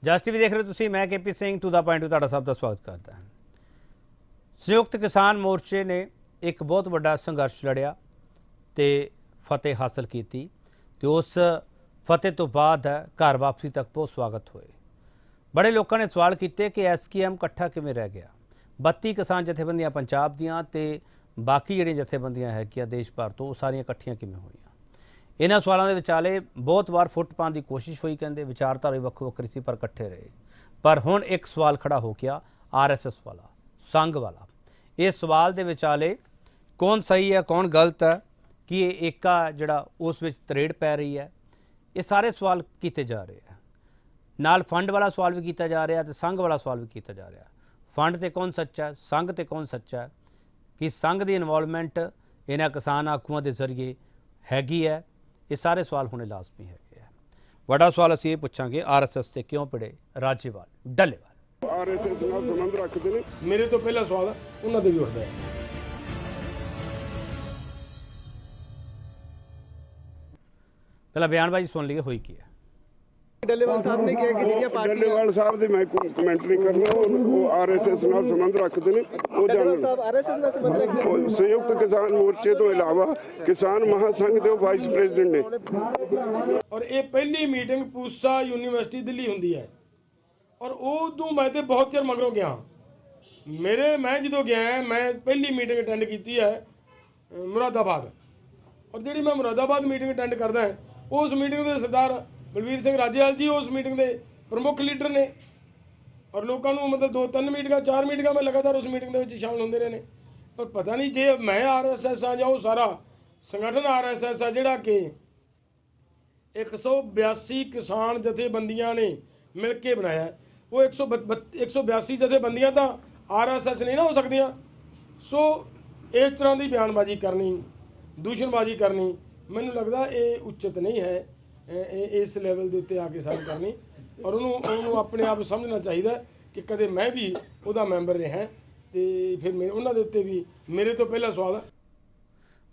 ਜਸ TV ਦੇਖ ਰਹੇ ਹੋ ਤੁਸੀਂ। मैं KP Singh to the point ਤੁਹਾਡਾ ਸਭ ਦਾ ਸਵਾਗਤ ਕਰਦਾ ਹਾਂ। ਸੰਯੁਕਤ ਕਿਸਾਨ ਮੋਰਚੇ ਨੇ ਇੱਕ ਬਹੁਤ ਵੱਡਾ ਸੰਘਰਸ਼ ਲੜਿਆ ਤੇ ਫਤਿਹ ਹਾਸਲ ਕੀਤੀ ਤੇ ਉਸ ਫਤਿਹ ਤੋਂ ਬਾਅਦ ਘਰ ਵਾਪਸੀ ਤੱਕ ਬਹੁਤ ਸਵਾਗਤ ਹੋਏ। बड़े लोगों ने सवाल किए कि SKM इकट्ठा किवें रह गया। 32 किसान जथेबंदियां पंजाब दियां ते बाकी जिहड़ियां जथेबंदियां है देश भर तो सारियां इकट्ठियां किवें होईयां। इन्हां सवालों के विचाले बहुत वार फुट पाने की कोशिश हुई, कहते विचारधारा वक्रो वक्री सी पर इकट्ठे रहे। पर हुण एक सवाल खड़ा हो गया RSS वाला, संघ वाला। इस सवाल के विचाले कौन सही है कौन गलत है, कि ये एका जिहड़ा उस विच तरेड़ पै रही है, ये सारे सवाल किए जा रहे हैं। नाल फंड वाला सवाल भी किया जा रहा है तो संघ वाला सवाल भी किया जा रहा है। फंड तो कौन सच्चा है, संघ तो कौन सच्चा है, कि संघ की इनवॉल्वमेंट इन्हां किसान आगुआं के जरिए हैगी है। ये सारे सवाल होने लाजमी है। बड़ा सवाल असीं ये पुछांगे RSS से क्यों भिड़े राजेवाल डल्लेवाल। RSS ਨਾਲ ਸੰਬੰਧ ਰੱਖਦੇ ਨੇ। मेरे तो पहला सवाल उन्होंने भी उठता है। पहला बयानबाजी सुन लीए हुई की है। ਡੱਲੇਵਾਲ ਸਾਹਿਬ ਨੇ ਕਿਹਾ ਕਿ ਜਿਹੜੀਆਂ ਪਾਰਟੀਆਂ ਡੱਲੇਵਾਲ ਸਾਹਿਬ ਦੇ ਮੈਂ ਕਮੈਂਟ ਨਹੀਂ ਕਰਨਾ, ਉਹ RSS ਨਾਲ ਸੰਬੰਧ ਰੱਖਦੇ ਨੇ। ਉਹ ਡੱਲੇਵਾਲ ਸਾਹਿਬ RSS ਨਾਲ ਸੰਬੰਧ ਰੱਖਦੇ ਉਹ ਸੰਯੁਕਤ ਕਿਸਾਨ ਮੋਰਚੇ ਤੋਂ ਇਲਾਵਾ ਕਿਸਾਨ ਮਹਾਸੰਘ ਦੇ ਵਾਈਸ ਪ੍ਰੈਜ਼ੀਡੈਂਟ ਨੇ। और ये पहली मीटिंग पूसा यूनिवर्सिटी दिल्ली होंगी है, और उदों मैं तो बहुत चिर मगरों गया। मैं जो गया मैं पहली मीटिंग अटेंड की है मुरादाबाद, और जी मैं मुरादाबाद मीटिंग अटेंड करता है, उस मीटिंग के सरदार बलवीर सिंह राजेवाल जी उस मीटिंग के प्रमुख लीडर ने, और लोगों को मतलब 2-3 मीटिंग 4 मीटिंग में लगातार उस मीटिंग के शामिल होंगे रहे। पर पता नहीं जे मैं RSS हाँ या सारा संगठन RSS है जोड़ा कि 182 किसान जथेबंदियां ने मिल के बनाया, वो 182 जथेबंदियां तो RSS नहीं ना हो सकदियां। सो इस तरह की बयानबाजी करनी, दूषणबाजी करनी, मैनूं लगदा ये उचित नहीं है। इस लैवल के उत्ते आके सानूं करनी, और उन्होंने अपने आप समझना चाहिए कि कदे मैं भी उहदा मैंबर रहा तो फिर मेरे उन्हां दे उत्ते भी मेरे तो पहला सवाल है।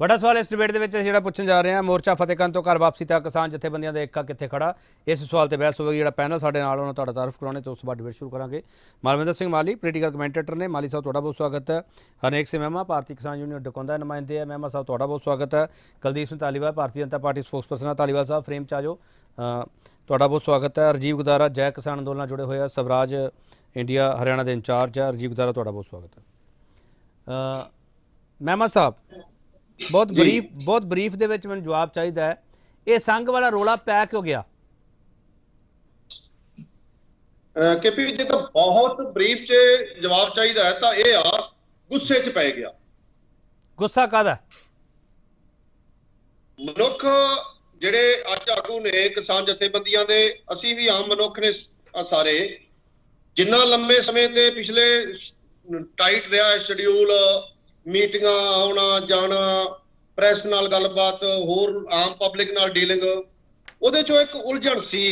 बड़ा सवाल इस डिबेट के जो पुछन जा रहे हैं, मोर्चा फतेह करन तो घर वापसी तक किसान जथेबंदियां दा एकता कित्थे खड़ा, इस सवाल पर बहस होगी। जो पैनल साडे नाल उन्होंने तुहाडा तारुफ कराने तो उस बाद डिबेट शुरू करांगे। मालविंदर सिंह माली पोलीटिकल कमेंटेटर ने। माली साहब तुहाडा बहुत स्वागत है। हरनेक सिंह मेहमा भारतीय किसान यूनियन डकोंदा नुमाइंदे है, मेहमा साहब तुहाडा बहुत स्वागत है। Kuldeep Singh Dhaliwal Bharatiya Janata party spokes person है, धालीवाल साहब फ्रेम च आ जाओ, तुहाडा बहुत स्वागत है। राजीव गुदारा जय किसान अंदोलन जुड़े हुए हैं, स्वराज इंडिया हरियाणा के इंचार्ज है, राजीव गुदारा तुहाडा बहुत स्वागत है। मेहमा साहब बहुत बरीफ दे विच मैनूं जवाब चाहिए है, ये संघ वाला रोला पै क्यों गया? केपी जी तो बहुत ब्रीफ च जवाब चाहिए है, तो ये आ गुस्से च पै गया। गुस्सा काहदा? मनुख ਜਿਹੜੇ ਅੱਜ ਆਗੂ ਨੇ ਕਿਸਾਨ ਜਥੇਬੰਦੀਆਂ ਦੇ, ਅਸੀਂ ਵੀ ਆਮ ਮਨੁੱਖ ਨੇ ਸਾਰੇ, ਜਿੰਨਾ ਲੰਮੇ ਸਮੇਂ ਤੇ ਪਿਛਲੇ ਟਾਈਟ ਰਿਹਾ ਸ਼ਡਿਊਲ, ਮੀਟਿੰਗਾਂ ਆਉਣਾ ਜਾਣਾ, ਪ੍ਰੈਸ ਨਾਲ ਗੱਲਬਾਤ, ਹੋਰ ਆਮ ਪਬਲਿਕ ਨਾਲ ਡੀਲਿੰਗ, ਉਹਦੇ ਚੋਂ ਇੱਕ ਉਲਝਣ ਸੀ।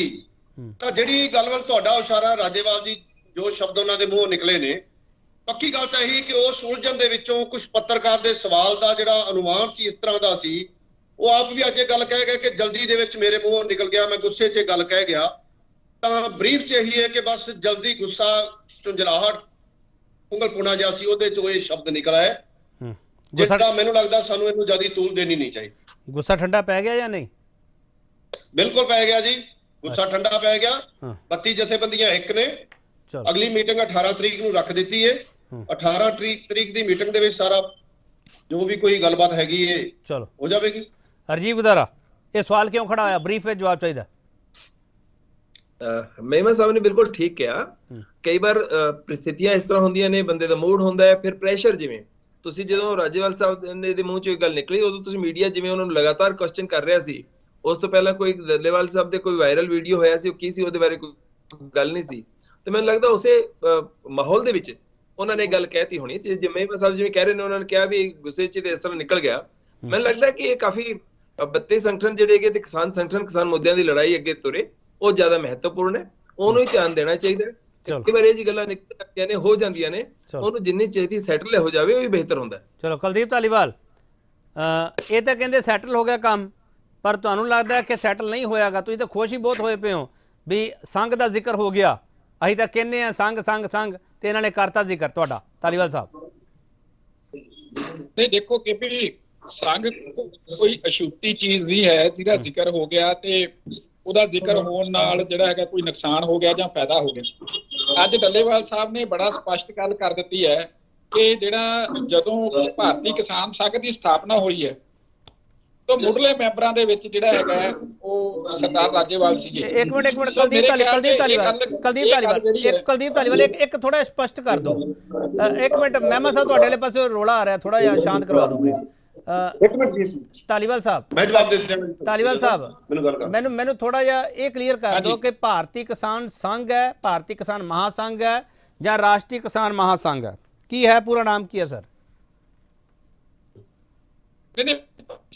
ਤਾਂ ਜਿਹੜੀ ਗੱਲ ਵੱਲ ਤੁਹਾਡਾ ਇਸ਼ਾਰਾ ਰਾਜੇਵਾਲ ਜੀ, ਜੋ ਸ਼ਬਦ ਉਹਨਾਂ ਦੇ ਮੂੰਹੋਂ ਨਿਕਲੇ ਨੇ, ਪੱਕੀ ਗੱਲ ਤਾਂ ਇਹੀ ਕਿ ਉਸ ਉਲਝਣ ਦੇ ਵਿੱਚੋਂ ਕੁਝ ਪੱਤਰਕਾਰ ਦੇ ਸਵਾਲ ਦਾ ਜਿਹੜਾ ਅਨੁਮਾਨ ਸੀ ਇਸ ਤਰ੍ਹਾਂ ਦਾ ਸੀ, ਉਹ ਆਪ ਵੀ ਅੱਜ ਇਹ ਗੱਲ ਕਹਿ ਗਏ ਕਿ ਜਲਦੀ ਦੇ ਵਿੱਚ ਮੇਰੇ ਮੂੰਹੋਂ ਨਿਕਲ ਗਿਆ, ਮੈਂ ਗੁੱਸੇ 'ਚ ਇਹ ਗੱਲ ਕਹਿ ਗਿਆ। ਤਾਂ ਬਰੀਫ 'ਚ ਇਹੀ ਹੈ ਕਿ ਬਸ ਜਲਦੀ ਗੁੱਸਾ, ਝੁੰਝਲਾਹਟ, ਉਂਗਲਪੁਣਾ ਜਿਹਾ ਸੀ, ਉਹਦੇ 'ਚੋਂ ਇਹ ਸ਼ਬਦ ਨਿਕਲ ਆਇਆ। ਜਿਸਦਾ ਮੈਨੂੰ ਲੱਗਦਾ ਸਾਨੂੰ ਇਹਨੂੰ ਜ਼ਿਆਦਾ ਤੂਲ ਦੇਣੀ ਨਹੀਂ ਚਾਹੀਦੀ। ਗੁੱਸਾ ਠੰਡਾ ਪੈ ਗਿਆ ਜਾਂ ਨਹੀਂ? ਬਿਲਕੁਲ ਪੈ ਗਿਆ ਜੀ, ਗੁੱਸਾ ਠੰਡਾ ਪੈ ਗਿਆ। 32 ਜਥੇਬੰਦੀਆਂ ਇੱਕ ਨੇ। ਅਗਲੀ ਮੀਟਿੰਗ 18 ਤਰੀਕ ਨੂੰ ਰੱਖ ਦਿੱਤੀ ਹੈ। 18 ਤਰੀਕ ਦੀ ਮੀਟਿੰਗ ਦੇ ਵਿੱਚ ਸਾਰਾ ਜੋ ਵੀ ਕੋਈ ਗੱਲਬਾਤ ਹੈਗੀ ਹੈ ਚਲੋ ਹੋ ਜਾਵੇਗੀ। राजीव गुदारा ये सवाल क्यों खड़ा होया? ब्रीफ में जवाब चाहिए। मेहमा साहब ने बिल्कुल ठीक कहा। कई बार परिस्थितियां इस तरह होंदियां ने, बंदे दा मूड होंदा है, फिर प्रेशर जिवें ਤੁਸੀਂ ਜਦੋਂ ਰਾਜੇਵਾਲ ਸਾਹਿਬ ਦੇ ਮੂੰਹ ਚੋਂ ਇਹ ਗੱਲ ਨਿਕਲੀ, ਉਦੋਂ ਤੁਸੀਂ ਮੀਡੀਆ ਜਿਵੇਂ ਉਹਨਾਂ ਨੂੰ ਲਗਾਤਾਰ ਕੁਐਸਚਨ ਕਰ ਰਿਹਾ ਸੀ। ਉਸ ਤੋਂ ਪਹਿਲਾਂ ਕੋਈ ਦੱਲੇਵਾਲ ਸਾਹਿਬ ਦੇ ਕੋਈ ਵਾਇਰਲ ਵੀਡੀਓ ਹੋਇਆ ਸੀ, ਉਹ ਕੀ ਸੀ, ਉਹਦੇ ਬਾਰੇ ਕੋਈ ਗੱਲ ਨਹੀਂ ਸੀ। ਤੇ ਮੈਨੂੰ ਲੱਗਦਾ ਉਸੇ ਮਾਹੌਲ ਦੇ ਵਿੱਚ ਉਹਨਾਂ ਨੇ ਗੱਲ ਕਹਿਤੀ ਹੋਣੀ। ਜਿਵੇਂ ਸਾਹਿਬ ਜਿਵੇਂ ਕਹਿ ਰਹੇ ਨੇ, ਉਹਨਾਂ ਨੇ ਕਿਹਾ ਵੀ ਗੁੱਸੇ 'ਚ ਤੇ ਇਸ ਤਰ੍ਹਾਂ ਨਿਕਲ ਗਿਆ। ਮੈਨੂੰ ਲੱਗਦਾ ਕਿ ਇਹ ਕਾਫੀ 32 ਸੰਗਠਨ ਜਿਹੜੇ ਹੈਗੇ ਤੇ ਕਿਸਾਨ ਸੰਗਠਨ, ਕਿਸਾਨ ਮੁੱਦਿਆਂ ਦੀ ਲੜਾਈ ਅੱਗੇ ਤੁਰੇ, ਉਹ ਜ਼ਿਆਦਾ ਮਹੱਤਵਪੂਰਨ ਹੈ, ਉਹਨੂੰ ਹੀ ਧਿਆਨ ਦੇਣਾ ਚਾਹੀਦਾ। कई बार ये गल्लां निकल ने हो जांदियां ने, ਉਹਨੂੰ ਜਿੰਨੀ ਛੇਤੀ ਸੈਟਲ ਹੋ ਜਾਵੇ ਉਹ ਹੀ ਬਿਹਤਰ ਹੁੰਦਾ। ਚਲੋ ਕੁਲਦੀਪ ਧਾਲੀਵਾਲ, ਇਹ ਤਾਂ ਕਹਿੰਦੇ ਸੈਟਲ ਹੋ ਗਿਆ ਕੰਮ, ਪਰ ਤੁਹਾਨੂੰ ਲੱਗਦਾ ਹੈ ਕਿ ਸੈਟਲ ਨਹੀਂ ਹੋਇਆਗਾ? ਤੁਸੀਂ ਤਾਂ ਖੁਸ਼ ਹੀ ਬਹੁਤ ਹੋਏ ਪਏ ਹੋ ਵੀ ਸੰਘ ਦਾ ਜ਼ਿਕਰ ਹੋ ਗਿਆ, ਅਸੀਂ ਤਾਂ ਕਹਿੰਦੇ ਆ ਸੰਘ ਸੰਘ ਸੰਘ, ਤੇ ਇਹਨਾਂ ਨੇ ਕਰਤਾ ਜ਼ਿਕਰ ਤੁਹਾਡਾ ਧਾਲੀਵਾਲ ਸਾਹਿਬ? ਤੇ ਦੇਖੋ ਕਿ ਵੀ ਸੰਘ ਕੋਈ ਅਛੂਤੀ ਚੀਜ਼ ਨਹੀਂ ਹੈ ਜਿਹਦਾ ਜ਼ਿਕਰ ਹੋ ਗਿਆ ਤੇ ਉਹਦਾ ਜ਼ਿਕਰ ਹੋਣ ਨਾਲ ਜਿਹੜਾ ਹੈਗਾ ਕੋਈ ਨੁਕਸਾਨ ਹੋ ਗਿਆ ਜਾਂ ਫਾਇਦਾ ਹੋ ਗਿਆ। ਅੱਜ ਡੱਲੇਵਾਲ ਸਾਹਿਬ ਨੇ ਬੜਾ ਸਪਸ਼ਟ ਗੱਲ ਕਰ ਦਿੱਤੀ ਹੈ ਕਿ ਜਿਹੜਾ ਜਦੋਂ ਭਾਰਤੀ ਕਿਸਾਨ ਸੰਘ ਦੀ ਸਥਾਪਨਾ ਹੋਈ ਹੈ ਤਾਂ ਮੁੱਢਲੇ ਮੈਂਬਰਾਂ ਦੇ ਵਿੱਚ ਜਿਹੜਾ ਹੈਗਾ ਉਹ ਸਰਦਾਰ ਰਾਜੇਵਾਲ ਸੀਗੇ। ਇੱਕ ਮਿੰਟ ਕੁਲਦੀਪ ਧਾਲੀਵਾਲ ਇੱਕ ਥੋੜਾ ਸਪਸ਼ਟ ਕਰ ਦਿਓ। ਇੱਕ ਮਿੰਟ ਮਹਿਮਾ ਸਾਹਿਬ ਤੁਹਾਡੇ ਵਾਲੇ ਪਾਸੇ ਰੋਲਾ ਆ ਰਿਹਾ, ਥੋੜਾ ਜਿਹਾ ਸ਼ਾਂਤ ਕਰਵਾ ਦਿਓ ਪਲੀਜ਼। ਇੱਕ ਮਿੰਟ ਜੀ ਧਾਲੀਵਾਲ ਸਾਹਿਬ, ਮੈਂ ਜਵਾਬ ਦੇ ਦਿੰਦਾ। ਧਾਲੀਵਾਲ ਸਾਹਿਬ ਮੈਨੂੰ ਗੱਲ ਕਰ, ਮੈਨੂੰ ਥੋੜਾ ਜਿਹਾ ਇਹ ਕਲੀਅਰ ਕਰ ਦਿਓ ਕਿ ਭਾਰਤੀ ਕਿਸਾਨ ਸੰਘ ਹੈ, ਭਾਰਤੀ ਕਿਸਾਨ ਮਹਾਸੰਘ ਹੈ ਜਾਂ ਰਾਸ਼ਟਰੀ ਕਿਸਾਨ ਮਹਾਸੰਘ ਹੈ? ਕੀ ਹੈ, ਪੂਰਾ ਨਾਮ ਕੀ ਹੈ ਸਰ? ਨਹੀਂ,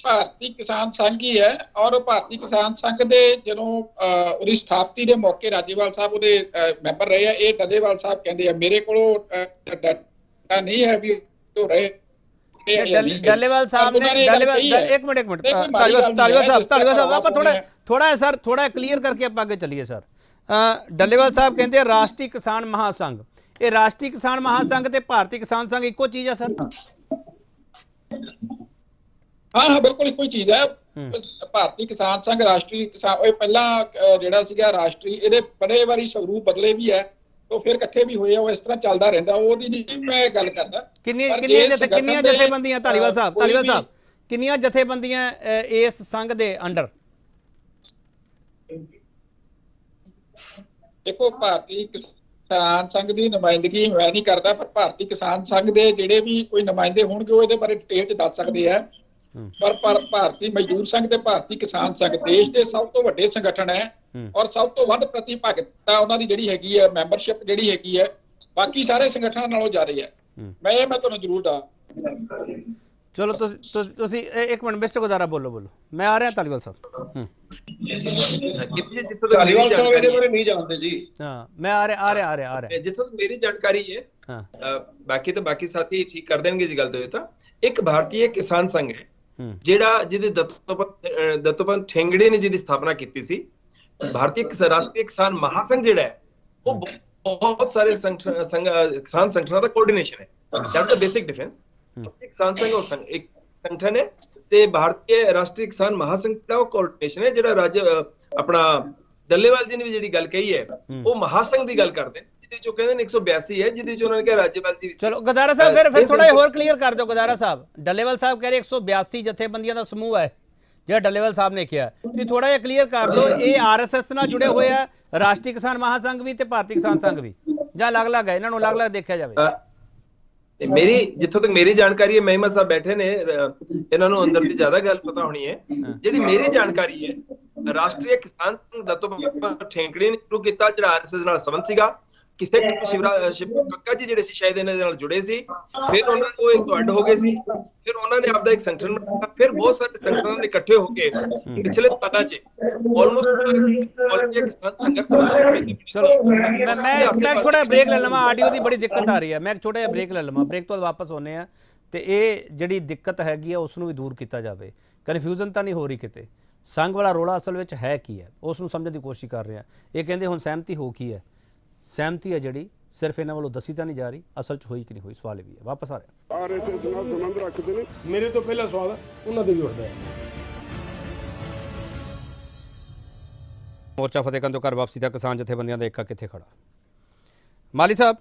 ਭਾਰਤੀ ਕਿਸਾਨ ਸੰਘ ਹੀ ਹੈ। ਔਰ ਭਾਰਤੀ ਕਿਸਾਨ ਸੰਘ ਦੇ ਜਦੋਂ ਉਹਦੀ ਸਥਾਪਤੀ ਦੇ ਮੌਕੇ ਰਾਜੇਵਾਲ ਸਾਹਿਬ ਉਹਦੇ ਮੈਂਬਰ ਰਹੇ ਆ। ਇਹ ਡੱਲੇਵਾਲ ਸਾਹਿਬ ਕਹਿੰਦੇ ਆ, ਮੇਰੇ ਕੋਲੋਂ ਡਾਟਾ ਨਹੀਂ ਹੈ ਵੀ ਉਹ ਰਹੇ। ਡੱਲੇਵਾਲ ਸਾਹਿਬ ਨੇ ਇੱਕ ਮਿੰਟ ਧਾਲੀਵਾਲ ਸਾਹਿਬ ਆਪਾਂ ਥੋੜਾ ਕਲੀਅਰ ਕਰਕੇ ਆਪਾਂ ਅੱਗੇ ਚੱਲੀਏ ਸਰ। ਡੱਲੇਵਾਲ ਸਾਹਿਬ ਕਹਿੰਦੇ ਰਾਸ਼ਟਰੀ ਕਿਸਾਨ ਮਹਾਸੰਘ, ਇਹ ਰਾਸ਼ਟਰੀ ਕਿਸਾਨ ਮਹਾਸੰਘ ਤੇ ਭਾਰਤੀ ਕਿਸਾਨ ਸੰਘ ਇੱਕੋ ਚੀਜ਼ ਹੈ ਸਰ? ਹਾਂ ਬਿਲਕੁਲ ਇੱਕੋ ਹੀ ਚੀਜ਼ ਹੈ। ਭਾਰਤੀ ਕਿਸਾਨ ਸੰਘ ਰਾਸ਼ਟਰੀ ਕਿਸਾਨ, ਇਹ ਪਹਿਲਾਂ ਜਿਹੜਾ ਸੀਗਾ ਰਾਸ਼ਟਰੀ, ਇਹਦੇ ਬੜੇ ਵਾਰੀ ਸਰੂਪ ਬਦਲੇ ਵੀ ਹੈ तो फिर इकट्ठे भी होए, वो इस तरह चलता रहता। ਉਹਦੀ ਨਹੀਂ ਮੈਂ ਗੱਲ ਕਰਦਾ। ਕਿੰਨੀਆਂ ਜਥੇਬੰਦੀਆਂ ਧਾਲੀਵਾਲ ਸਾਹਿਬ ਕਿੰਨੀਆਂ ਜਥੇਬੰਦੀਆਂ ਇਸ ਸੰਘ ਦੇ ਅੰਡਰ? ਦੇਖੋ ਭਾਰਤੀ ਕਿਸਾਨ ਸੰਘ ਦੀ ਨੁਮਾਇੰਦਗੀ ਮੈਂ ਨਹੀਂ ਕਰਦਾ, ਪਰ ਭਾਰਤੀ ਕਿਸਾਨ ਸੰਘ ਦੇ ਜਿਹੜੇ ਵੀ ਕੋਈ ਨੁਮਾਇੰਦੇ ਹੋਣਗੇ ਉਹ ਇਹਦੇ ਬਾਰੇ ਡਿਟੇਲ ਚ ਦੱਸ ਸਕਦੇ ਆ। ਪਰ ਭਾਰਤੀ ਮਜ਼ਦੂਰ ਸੰਘ ਤੇ ਭਾਰਤੀ ਕਿਸਾਨ ਸੰਘ ਦੇਸ਼ ਦੇ ਸਭ ਤੋਂ ਵੱਡੇ ਸੰਗਠਨ ਹੈ ਔਰ ਸਭ ਤੋਂ ਵੱਧ ਪ੍ਰਤੀਭਾਗਤਾ ਉਹਨਾਂ ਦੀ ਜਿਹੜੀ ਹੈਗੀ ਹੈ, ਮੈਂਬਰਸ਼ਿਪ ਜਿਹੜੀ ਹੈਗੀ ਹੈ ਬਾਕੀ ਸਾਰੇ ਸੰਗਠਨਾਂ ਨਾਲੋਂ ਜ਼ਿਆਦਾ ਹੈ। ਮੈਂ ਤੁਹਾਨੂੰ ਜ਼ਰੂਰ ਦੱਸ। ਚਲੋ ਤੁਸੀਂ ਇੱਕ ਮਿੰਟ ਮਿਸਟਰ ਗੁਦਾਰਾ ਬੋਲੋ। ਮੈਂ ਆ ਰਿਹਾ ਧਾਲੀਵਾਲ ਸਾਹਿਬ। ਧਾਲੀਵਾਲ ਸਾਹਿਬ ਇਹਦੇ ਬਾਰੇ ਨਹੀਂ ਜਾਣਦੇ ਜੀ। ਹਾਂ ਮੈਂ ਆ ਰਿਹਾ ਜਿੱਥੋਂ ਤੱਕ ਮੇਰੀ ਜਾਣਕਾਰੀ ਹੈ, ਬਾਕੀ ਤਾਂ ਬਾਕੀ ਸਾਥੀ ਠੀਕ ਕਰ ਦੇਣਗੇ ਜੀ ਗੱਲ ਤੋਂ। ਇਹ ਤਾਂ ਇੱਕ ਭਾਰਤੀ ਕਿਸਾਨ ਸੰਘ ਹੈ ਜਿਹੜਾ ਜਿਹਦੇ ਦਤੋਪੰਤ ਠੇਂਗੜੇ ਨੇ ਜਿਹਦੀ ਸਥਾਪਨਾ ਕੀਤੀ ਸੀ। ਭਾਰਤੀ ਰਾਸ਼ਟਰੀ ਕਿਸਾਨ ਮਹਾਸੰਘ ਜਿਹੜਾ ਹੈ ਉਹ ਬਹੁਤ ਸਾਰੇ ਕਿਸਾਨ ਸੰਗਠਨਾਂ ਦਾ ਕੋਆਰਡੀਨੇਸ਼ਨ ਹੈ। That's the basic difference. ਕਿਸਾਨ ਸੰਘ ਉਹ ਇੱਕ ਸੰਗਠਨ ਹੈ ਤੇ ਭਾਰਤੀ ਰਾਸ਼ਟਰੀ ਕਿਸਾਨ ਮਹਾਸੰਘ ਦਾ ਉਹ ਕੋਆਰਡੀਨੇਸ਼ਨ ਹੈ। ਜਿਹੜਾ ਆਪਣਾ ਡੱਲੇਵਾਲ ਜੀ ਨੇ ਵੀ ਜਿਹੜੀ ਗੱਲ ਕਹੀ ਹੈ ਉਹ ਮਹਾਸੰਘ ਦੀ ਗੱਲ ਕਰਦੇ ਨੇ, ਜਿਹਦੇ ਵਿੱਚੋਂ ਕਹਿੰਦੇ ਨੇ 182 ਹੈ, ਜਿਹਦੇ ਵਿੱਚ ਉਹਨਾਂ ਨੇ ਕਿਹਾ ਰਾਜੇਵਾਲ ਜੀ। ਚਲੋ ਗੁਦਾਰਾ ਸਾਹਿਬ ਫਿਰ ਥੋੜਾ ਜਿਹਾ ਹੋਰ ਕਲੀਅਰ ਕਰ ਦਿਓ। ਗੁਦਾਰਾ ਸਾਹਿਬ, ਡੱਲੇਵਾਲ ਸਾਹਿਬ ਕਹਿ ਰਹੇ 182 ਜਥੇਬੰਦੀਆਂ ਦਾ ਸਮੂਹ ਹੈ ਜਿਹੜਾ ਡੱਲੇਵਾਲ ਸਾਹਿਬ ਨੇ ਕਿਹਾ, ਤੁਸੀਂ ਥੋੜਾ ਜਿਹਾ ਕਲੀਅਰ ਕਰ ਦਿਓ। ਇਹ ਆਰਐਸਐਸ ਨਾਲ ਜੁੜੇ ਹੋਏ ਆ, ਰਾਸ਼ਟਰੀ ਕਿਸਾਨ ਮਹਾਸੰਘ ਵੀ ਤੇ ਭਾਰਤੀ ਕਿਸਾਨ ਸੰਘ ਵੀ, ਜਾਂ ਅਲੱਗ-ਅਲੱਗ ਹੈ? ਇਹਨਾਂ ਨੂੰ ਅਲੱਗ-ਅਲੱਗ ਦੇਖਿਆ ਜਾਵੇ। ਮੇਰੀ ਜਿੱਥੋਂ ਤੱਕ ਮੇਰੀ ਜਾਣਕਾਰੀ ਹੈ, ਮਹਿਮਾ ਸਾਹਿਬ ਬੈਠੇ ਨੇ, ਇਹਨਾਂ ਨੂੰ ਅੰਦਰ ਦੀ ਜ਼ਿਆਦਾ ਗੱਲ ਪਤਾ ਹੋਣੀ ਹੈ। ਜਿਹੜੀ ਮੇਰੀ ਜਾਣਕਾਰੀ ਹੈ, ਰਾਸ਼ਟਰੀ ਕਿਸਾਨ ਸੰਘ ਦਤੋਪੰਤ ਠੇਂਗੜੇ ਨੇ ਸ਼ੁਰੂ ਕੀਤਾ, ਜਿਹੜਾ ਆਰਐਸਐਸ ਨਾਲ ਸੰਬੰਧ ਸੀਗਾ। ਕਿਸੇ ਕੱਕਾ ਜੀ ਜਿਹੜੇ ਸੀ ਸ਼ਾਇਦ ਇਹਨਾਂ ਦੇ ਨਾਲ ਜੁੜੇ ਸੀ, ਫਿਰ ਉਹਨਾਂ ਨੂੰ ਇਸ ਤੋਂ ਅੱਡ ਹੋ ਗਏ ਸੀ, ਫਿਰ ਉਹਨਾਂ ਨੇ ਆਪਦਾ ਇੱਕ ਸੰਗਠਨ ਬਣਾਇਆ, ਫਿਰ ਬਹੁਤ ਸਾਰੇ ਸੰਗਠਨਾਂ ਨੇ ਇਕੱਠੇ ਹੋ ਕੇ ਪਿਛਲੇ ਸਾਲਾਂ 'ਚ ਆਲਮੋਸਟ ਕਿਸਾਨ ਸੰਘਰਸ਼ ਸਮਿਤੀ। ਚਲੋ ਮੈਂ ਥੋੜਾ ਬ੍ਰੇਕ ਲੈ ਲਵਾਂ, ਆਡੀਓ ਦੀ ਬੜੀ ਦਿੱਕਤ ਆ ਰਹੀ ਹੈ, ਮੈਂ ਛੋਟਾ ਜਿਹਾ ਬ੍ਰੇਕ ਲੈ ਲਵਾਂ। ਬ੍ਰੇਕ ਤੋਂ ਵਾਪਸ ਆਉਂਦੇ ਆ ਤੇ ਇਹ ਜਿਹੜੀ ਦਿੱਕਤ ਹੈਗੀ ਆ ਉਸ ਨੂੰ ਵੀ ਦੂਰ ਕੀਤਾ ਜਾਵੇ। ਕਨਫਿਊਜ਼ਨ ਤਾਂ ਨਹੀਂ ਹੋ ਰਹੀ ਕਿਤੇ? ਸੰਘ ਵਾਲਾ ਰੋਲਾ ਅਸਲ ਵਿੱਚ ਹੈ ਕੀ ਹੈ, ਉਸ ਨੂੰ ਸਮਝਣ ਦੀ ਕੋਸ਼ਿਸ਼ ਕਰ ਰਹੇ ਆ। ਇਹ ਕਹਿੰਦੇ ਹੁਣ ਸਹਿਮਤੀ ਹੋ ਕੀ ਹੈ, ਸਹਿਮਤੀ ਹੈ ਜਿਹੜੀ ਸਿਰਫ ਇਹਨਾਂ ਵੱਲੋਂ ਦੱਸੀ ਤਾਂ ਨਹੀਂ ਜਾ ਰਹੀ, ਅਸਲ 'ਚ ਹੋਈ ਕਿ ਨਹੀਂ ਹੋਈ, ਸਵਾਲ ਇਹ ਵੀ ਹੈ। ਵਾਪਸ ਆ ਰਿਹਾ। ਆਰਐਸਐਸ ਨਾਲ ਸੰਬੰਧ ਰੱਖਦੇ ਨੇ। ਮੇਰੇ ਤੋਂ ਪਹਿਲਾ ਸਵਾਲ ਉਹਨਾਂ ਦੇ ਵੀ ਉੱਠਦਾ ਹੈ। ਮੋਰਚਾ ਫਤਿਹਗੜ੍ਹ ਤੋਂ ਘਰ ਵਾਪਸੀ ਦਾ ਕਿਸਾਨ ਜਥੇਬੰਦੀਆਂ ਦਾ ਏਕਾ ਕਿੱਥੇ ਖੜਾ? ਮਾਲੀ ਸਾਹਿਬ,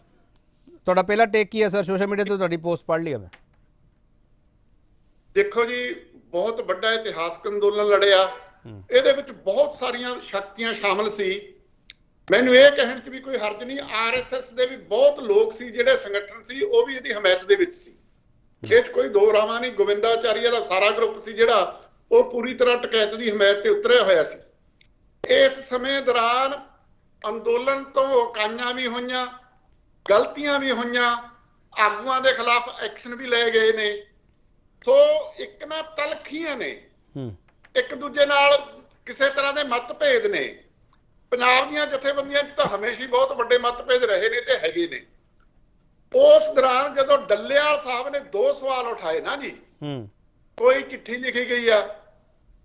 ਤੁਹਾਡਾ ਪਹਿਲਾ ਟੇਕ ਕੀ ਹੈ ਸਰ? ਸੋਸ਼ਲ ਮੀਡੀਆ ਤੇ ਤੁਹਾਡੀ ਪੋਸਟ ਪੜ੍ਹ ਲਈ ਹੈ ਮੈਂ। ਦੇਖੋ ਜੀ, ਬਹੁਤ ਵੱਡਾ ਇਤਿਹਾਸਕ ਅੰਦੋਲਨ ਲੜਿਆ, ਇਹਦੇ ਵਿੱਚ ਬਹੁਤ ਸਾਰੀਆਂ ਸ਼ਕਤੀਆਂ ਸ਼ਾਮਲ ਸੀ। ਮੈਨੂੰ ਇਹ ਕਹਿਣ 'ਚ ਵੀ ਕੋਈ ਹਰਜ ਨਹੀਂ, ਆਰਐਸਐਸ ਦੇ ਵੀ ਬਹੁਤ ਲੋਕ ਸੀ, ਜਿਹੜੇ ਸੰਗਠਨ ਸੀ ਉਹ ਵੀ ਇਹਦੀ ਹਮਾਇਤ ਦੇ ਵਿੱਚ ਸੀ। ਇਹ 'ਚ ਕੋਈ ਦੋ ਰਾਵਾਂ ਨਹੀਂ। ਗੋਵਿੰਦਾਚਾਰੀਆ ਦਾ ਸਾਰਾ ਗਰੁੱਪ ਸੀ ਜਿਹੜਾ ਉਹ ਪੂਰੀ ਤਰ੍ਹਾਂ ਟਕੈਤ ਦੀ ਹਮਾਇਤ ਤੇ ਉਤਰਿਆ ਹੋਇਆ ਸੀ। ਇਸ ਸਮੇਂ ਦੌਰਾਨ ਅੰਦੋਲਨ ਤੋਂ ਇਕਾਈਆਂ ਵੀ ਹੋਈਆਂ, ਗਲਤੀਆਂ ਵੀ ਹੋਈਆਂ, ਆਗੂਆਂ ਦੇ ਖਿਲਾਫ ਐਕਸ਼ਨ ਵੀ ਲਏ ਗਏ ਨੇ। ਸੋ ਇੱਕ ਨਾ ਤਲਖੀਆਂ ਨੇ, ਇੱਕ ਦੂਜੇ ਨਾਲ ਕਿਸੇ ਤਰ੍ਹਾਂ ਦੇ ਮਤਭੇਦ ਨੇ। ਪੰਜਾਬ ਦੀਆਂ ਜਥੇਬੰਦੀਆਂ 'ਚ ਤਾਂ ਹਮੇਸ਼ਾ ਹੀ ਬਹੁਤ ਵੱਡੇ ਮਤਭੇਦ ਰਹੇ ਨੇ ਤੇ ਹੈਗੇ ਨੇ। ਉਸ ਦੌਰਾਨ ਜਦੋਂ ਡੱਲੇਵਾਲ ਸਾਹਿਬ ਨੇ 2 ਸਵਾਲ ਉਠਾਏ ਨਾ ਜੀ, ਕੋਈ ਚਿੱਠੀ ਲਿਖੀ ਗਈ ਆ,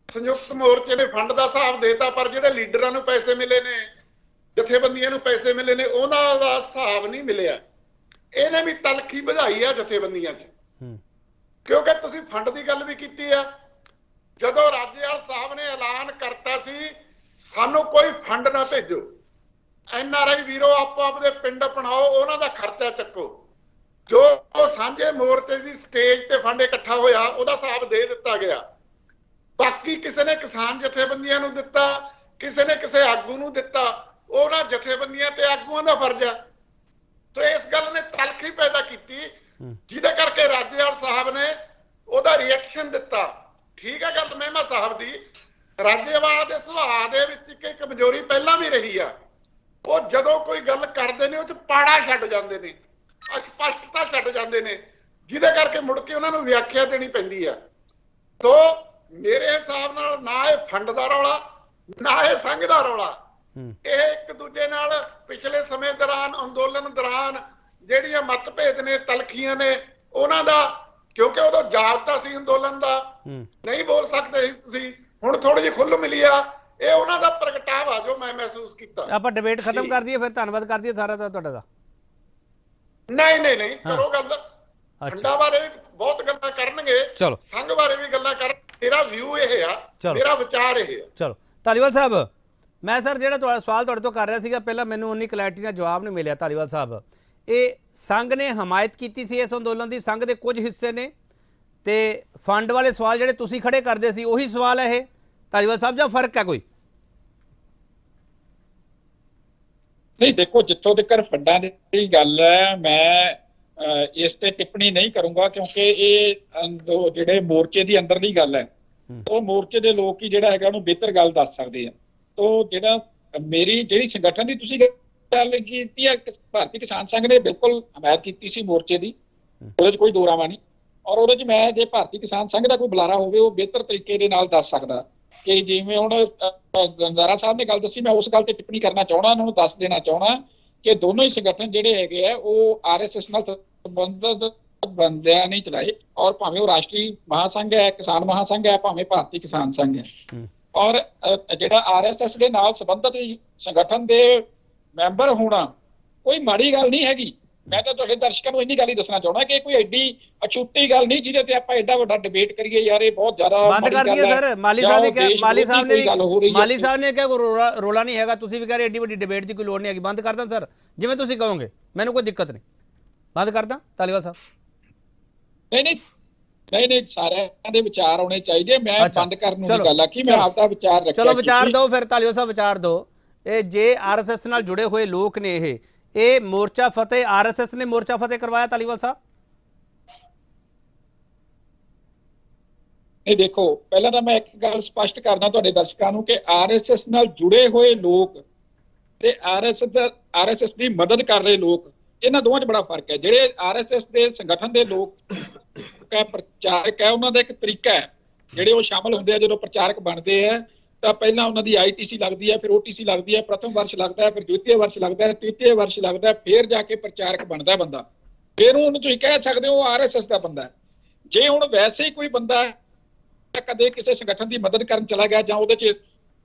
ਸੰਯੁਕਤ ਮੋਰਚੇ ਨੇ ਫੰਡ ਦਾ ਹਿਸਾਬ ਦੇਤਾ, ਪਰ ਜਿਹੜੇ ਲੀਡਰਾਂ ਨੂੰ ਪੈਸੇ ਮਿਲੇ ਨੇ ਜਥੇਬੰਦੀਆਂ ਨੂੰ ਪੈਸੇ ਮਿਲੇ ਨੇ ਉਹਨਾਂ ਦਾ ਹਿਸਾਬ ਨਹੀਂ ਮਿਲਿਆ। ਇਹਨੇ ਵੀ ਤਲਖੀ ਵਧਾਈ ਆ ਜਥੇਬੰਦੀਆਂ 'ਚ, ਕਿਉਂਕਿ ਤੁਸੀਂ ਫੰਡ ਦੀ ਗੱਲ ਵੀ ਕੀਤੀ ਆ। ਜਦੋਂ ਰਾਜੇਵਾਲ ਸਾਹਿਬ ਨੇ ਐਲਾਨ ਕਰਤਾ ਸੀ ਸਾਨੂੰ ਕੋਈ ਫੰਡ ਨਾ ਭੇਜੋ, NRI ਵੀਰੋ ਆਪੋ ਆਪਦੇ ਪਿੰਡ ਬਣਾਓ, ਉਹਨਾਂ ਦਾ ਖਰਚਾ ਚੱਕੋ, ਜੋ ਸਾਂਝੇ ਮੋਰਚੇ ਦੀ ਸਟੇਜ ਤੇ ਫੰਡ ਇਕੱਠਾ ਹੋਇਆ ਉਹਦਾ ਹਿਸਾਬ ਦੇ ਦਿੱਤਾ ਗਿਆ। ਬਾਕੀ ਕਿਸੇ ਨੇ ਕਿਸਾਨ ਜਥੇਬੰਦੀਆਂ ਨੂੰ ਦਿੱਤਾ, ਕਿਸੇ ਨੇ ਕਿਸੇ ਆਗੂ ਨੂੰ ਦਿੱਤਾ, ਉਹਨਾਂ ਜਥੇਬੰਦੀਆਂ ਤੇ ਆਗੂਆਂ ਦਾ ਫਰਜ਼ ਆ। ਸੋ ਇਸ ਗੱਲ ਨੇ ਤਲਖੀ ਪੈਦਾ ਕੀਤੀ, ਜਿਹਦੇ ਕਰਕੇ ਰਾਜੇਵਾਲ ਸਾਹਿਬ ਨੇ ਉਹਦਾ ਰਿਐਕਸ਼ਨ ਦਿੱਤਾ। ਠੀਕ ਹੈ ਗੱਲ ਮਹਿਮਾ ਸਾਹਿਬ ਦੀ, ਰਾਜੇਵਾਲ ਦੇ ਸੁਭਾਅ ਦੇ ਵਿੱਚ ਇੱਕ ਕਮਜ਼ੋਰੀ ਪਹਿਲਾਂ ਵੀ ਰਹੀ ਆ, ਉਹ ਜਦੋਂ ਕੋਈ ਗੱਲ ਕਰਦੇ ਨੇ ਉਹ 'ਚ ਪਾੜਾ ਛੱਡ ਜਾਂਦੇ ਨੇ, ਅਸਪਸ਼ਟਤਾ ਛੱਡ ਜਾਂਦੇ ਨੇ, ਜਿਹਦੇ ਕਰਕੇ ਮੁੜ ਕੇ ਉਹਨਾਂ ਨੂੰ ਵਿਆਖਿਆ ਦੇਣੀ ਪੈਂਦੀ ਆ। ਸੋ ਮੇਰੇ ਹਿਸਾਬ ਨਾਲ ਨਾ ਇਹ ਫੰਡ ਦਾ ਰੌਲਾ, ਨਾ ਇਹ ਸੰਘ ਦਾ ਰੌਲਾ, ਇਹ ਇੱਕ ਦੂਜੇ ਨਾਲ ਪਿਛਲੇ ਸਮੇਂ ਦੌਰਾਨ ਅੰਦੋਲਨ ਦੌਰਾਨ ਜਿਹੜੀਆਂ ਮਤਭੇਦ ਨੇ, ਤਲਖੀਆਂ ਨੇ ਉਹਨਾਂ ਦਾ, ਕਿਉਂਕਿ ਉਦੋਂ ਜਾਬਤਾ ਸੀ ਅੰਦੋਲਨ ਦਾ, ਨਹੀਂ ਬੋਲ ਸਕਦੇ ਸੀ ਤੁਸੀਂ, ਹੁਣ ਥੋੜੀ ਜਿਹੀ ਖੁੱਲ੍ਹ ਮਿਲੀ ਆ, ਇਹ ਉਹਨਾਂ ਦਾ ਪ੍ਰਗਟਾਵਾ ਜੋ ਮੈਂ ਮਹਿਸੂਸ ਕੀਤਾ। ਆਪਾਂ ਡਿਬੇਟ ਖਤਮ ਕਰ ਦਈਏ ਫਿਰ, ਧੰਨਵਾਦ ਕਰ ਦਈਏ ਸਾਰਾ ਤੁਹਾਡਾ ਦਾ। ਨਹੀਂ ਕਰੋ ਗੱਲ, ਫੰਡਾਂ ਬਾਰੇ ਵੀ ਬਹੁਤ ਗੱਲਾਂ ਕਰਨਗੇ, ਚਲੋ ਸੰਘ ਬਾਰੇ ਵੀ ਗੱਲਾਂ ਕਰ। ਮੇਰਾ ਵਿਊ ਇਹ ਆ, ਮੇਰਾ ਵਿਚਾਰ ਇਹ ਆ। ਚਲੋ ਧਾਲੀਵਾਲ ਸਾਹਿਬ, ਮੈਂ ਸਰ ਜਿਹੜਾ ਤੁਹਾਡਾ ਸਵਾਲ ਤੁਹਾਡੇ ਤੋਂ ਕਰ ਰਿਹਾ ਸੀਗਾ, ਪਹਿਲਾਂ ਮੈਨੂੰ ਉਨੀ ਕਲੈਰਿਟੀ ਨਾਲ ਜਵਾਬ ਨਹੀਂ ਮਿਲਿਆ। ਧਾਲੀਵਾਲ ਸਾਹਿਬ, ਇਹ ਸੰਘ ਨੇ ਹਮਾਇਤ ਕੀਤੀ ਸੀ ਇਸ ਅੰਦੋਲਨ ਦੀ, ਸੰਘ ਦੇ ਕੁਝ ਹਿੱਸੇ ਨੇ, ਤੇ ਫੰਡ ਵਾਲੇ ਸਵਾਲ ਜਿਹੜੇ ਤੁਸੀਂ ਖੜੇ ਕਰਦੇ ਸੀ ਉਹੀ ਸਵਾਲ ਹੈ ਇਹ ਧਾਲੀਵਾਲ ਸਾਹਿਬ, ਜਾਂ ਫਰਕ ਹੈ ਕੋਈ? ਨਹੀਂ ਦੇਖੋ, ਜਿੱਥੋਂ ਤੱਕ ਫੰਡਾਂ ਦੀ ਗੱਲ ਹੈ ਮੈਂ ਇਸ ਤੇ ਟਿੱਪਣੀ ਨਹੀਂ ਕਰੂੰਗਾ, ਕਿਉਂਕਿ ਇਹ ਜਿਹੜੇ ਮੋਰਚੇ ਦੀ ਅੰਦਰਲੀ ਗੱਲ ਹੈ, ਉਹ ਮੋਰਚੇ ਦੇ ਲੋਕ ਹੀ ਜਿਹੜਾ ਹੈਗਾ ਉਹਨੂੰ ਬਿਹਤਰ ਗੱਲ ਦੱਸ ਸਕਦੇ ਆ। ਤੋ ਜਿਹੜਾ ਮੇਰੀ ਜਿਹੜੀ ਸੰਗਠਨ ਦੀ ਤੁਸੀਂ ਗੱਲ ਕੀਤੀ ਹੈ, ਭਾਰਤੀ ਕਿਸਾਨ ਸੰਘ ਨੇ ਬਿਲਕੁਲ ਹਮਾਇਤ ਕੀਤੀ ਸੀ ਮੋਰਚੇ ਦੀ, ਉਹਦੇ 'ਚ ਕੋਈ ਦੋਰਾਵਾ ਨਹੀਂ। ਔਰ ਉਹਦੇ 'ਚ ਮੈਂ ਜੇ ਭਾਰਤੀ ਕਿਸਾਨ ਸੰਘ ਦਾ ਕੋਈ ਬੁਲਾਰਾ ਹੋਵੇ ਉਹ ਬਿਹਤਰ ਤਰੀਕੇ ਦੇ ਨਾਲ ਦੱਸ ਸਕਦਾ ਕਿ ਜਿਵੇਂ ਹੁਣ ਗੰਦਾਰਾ ਸਾਹਿਬ ਨੇ ਗੱਲ ਦੱਸੀ, ਮੈਂ ਉਸ ਗੱਲ ਤੇ ਟਿੱਪਣੀ ਕਰਨਾ ਚਾਹੁੰਦਾ, ਉਹਨਾਂ ਨੂੰ ਦੱਸ ਦੇਣਾ ਚਾਹੁੰਦਾ ਕਿ ਦੋਨੋਂ ਹੀ ਸੰਗਠਨ ਜਿਹੜੇ ਹੈਗੇ ਆ ਉਹ RSS ਨਾਲ ਸੰਬੰਧਿਤ ਬੰਦਿਆਂ ਨਹੀਂ ਚਲਾਏ, ਔਰ ਭਾਵੇਂ ਉਹ ਰਾਸ਼ਟਰੀ ਮਹਾਸੰਘ ਹੈ, ਕਿਸਾਨ ਮਹਾਸੰਘ ਹੈ, ਭਾਵੇਂ ਭਾਰਤੀ ਕਿਸਾਨ ਸੰਘ ਹੈ। ਔਰ ਜਿਹੜਾ RSS ਦੇ ਨਾਲ ਸੰਬੰਧਿਤ ਸੰਗਠਨ ਦੇ ਮੈਂਬਰ ਹੋਣਾ ਕੋਈ ਮਾੜੀ ਗੱਲ ਨਹੀਂ ਹੈਗੀ। ਮੈਂ ਤਾਂ ਤੁਹਾਡੇ ਦਰਸ਼ਕਾਂ ਨੂੰ ਇੰਨੀ ਗੱਲ ਹੀ ਦੱਸਣਾ ਚਾਹੁੰਦਾ ਕਿ ਕੋਈ ਐਡੀ ਅਛੂਤੀ ਗੱਲ ਨਹੀਂ ਜਿਹਦੇ ਤੇ ਆਪਾਂ ਐਡਾ ਵੱਡਾ ਡਿਬੇਟ ਕਰੀਏ, ਯਾਰ ਇਹ ਬਹੁਤ ਜ਼ਿਆਦਾ ਬੰਦ ਕਰ ਦਈਏ ਸਰ। ਮਾਲੀ ਸਾਹਿਬ ਨੇ ਕਿਹਾ, ਮਾਲੀ ਸਾਹਿਬ ਨੇ ਕਿਹਾ ਕੋਈ ਰੋਲਾ ਨਹੀਂ ਹੈਗਾ, ਤੁਸੀਂ ਵੀ ਕਹਿ ਰਹੇ ਐਡੀ ਵੱਡੀ ਡਿਬੇਟ ਦੀ ਕੋਈ ਲੋੜ ਨਹੀਂ ਹੈਗੀ। ਬੰਦ ਕਰਦਾ ਸਰ, ਜਿਵੇਂ ਤੁਸੀਂ ਕਹੋਗੇ, ਮੈਨੂੰ ਕੋਈ ਦਿੱਕਤ ਨਹੀਂ, ਬੰਦ ਕਰਦਾ ਧਾਲੀਵਾਲ ਸਾਹਿਬ। ਨਹੀਂ ਸਾਰਿਆਂ ਦੇ ਵਿਚਾਰ ਆਉਣੇ ਚਾਹੀਦੇ, ਮੈਂ ਬੰਦ ਕਰਨ ਨੂੰ ਨਹੀਂ ਗੱਲ ਆਖੀ, ਮੈਂ ਆਪਦਾ ਵਿਚਾਰ ਰੱਖਿਆ। ਚਲੋ ਵਿਚਾਰ ਦਿਓ ਫਿਰ ਧਾਲੀਵਾਲ ਸਾਹਿਬ, ਵਿਚਾਰ ਦਿਓ। ਇਹ ਜੇ RSS ਨਾਲ ਜੁੜੇ ਹੋਏ ਲੋਕ ਨੇ, ਇਹ ਮੋਰਚਾ ਫਤਿਹ RSS ਨੇ ਮੋਰਚਾ ਫਤਿਹ ਕਰਵਾਇਆ ਧਾਲੀਵਾਲ ਸਾਹਿਬ? ਇਹ ਦੇਖੋ, ਪਹਿਲਾਂ ਤਾਂ ਮੈਂ ਇੱਕ ਗੱਲ ਸਪਸ਼ਟ ਕਰਦਾ ਤੁਹਾਡੇ ਦਰਸ਼ਕਾਂ ਨੂੰ ਕਿ RSS ਨਾਲ ਜੁੜੇ ਹੋਏ ਲੋਕ ਤੇ RSS ਦੀ ਮਦਦ ਕਰ ਰਹੇ ਲੋਕ, ਇਹਨਾਂ ਦੋਵਾਂ 'ਚ ਬੜਾ ਫਰਕ ਹੈ। ਜਿਹੜੇ RSS ਦੇ ਸੰਗਠਨ ਦੇ ਲੋਕ ਹੈ, ਪ੍ਰਚਾਰਕ ਹੈ, ਉਹਨਾਂ ਦਾ ਇੱਕ ਤਰੀਕਾ ਹੈ, ਜਿਹੜੇ ਉਹ ਸ਼ਾਮਲ ਹੁੰਦੇ ਆ ਜਦੋਂ ਪ੍ਰਚਾਰਕ ਬਣਦੇ ਆ ਤਾਂ ਪਹਿਲਾਂ ਉਹਨਾਂ ਦੀ ITC ਲੱਗਦੀ ਹੈ, ਫਿਰ OTC ਲੱਗਦੀ ਹੈ, ਪ੍ਰਥਮ ਵਰਸ਼ ਲੱਗਦਾ ਹੈ, ਫਿਰ ਦੂਜੇ ਵਰਸ਼ ਲੱਗਦਾ ਹੈ, ਤੀਜੇ ਵਰਸ਼ ਲੱਗਦਾ ਹੈ, ਫਿਰ ਜਾ ਕੇ ਪ੍ਰਚਾਰਕ ਬਣਦਾ ਬੰਦਾ, ਫਿਰ ਉਹਨੂੰ ਤੁਸੀਂ ਕਹਿ ਸਕਦੇ ਹੋ RSS ਦਾ ਬੰਦਾ। ਜੇ ਹੁਣ ਵੈਸੇ ਹੀ ਕੋਈ ਬੰਦਾ ਕਦੇ ਕਿਸੇ ਸੰਗਠਨ ਦੀ ਮਦਦ ਕਰਨ ਚਲਾ ਗਿਆ ਜਾਂ ਉਹਦੇ 'ਚ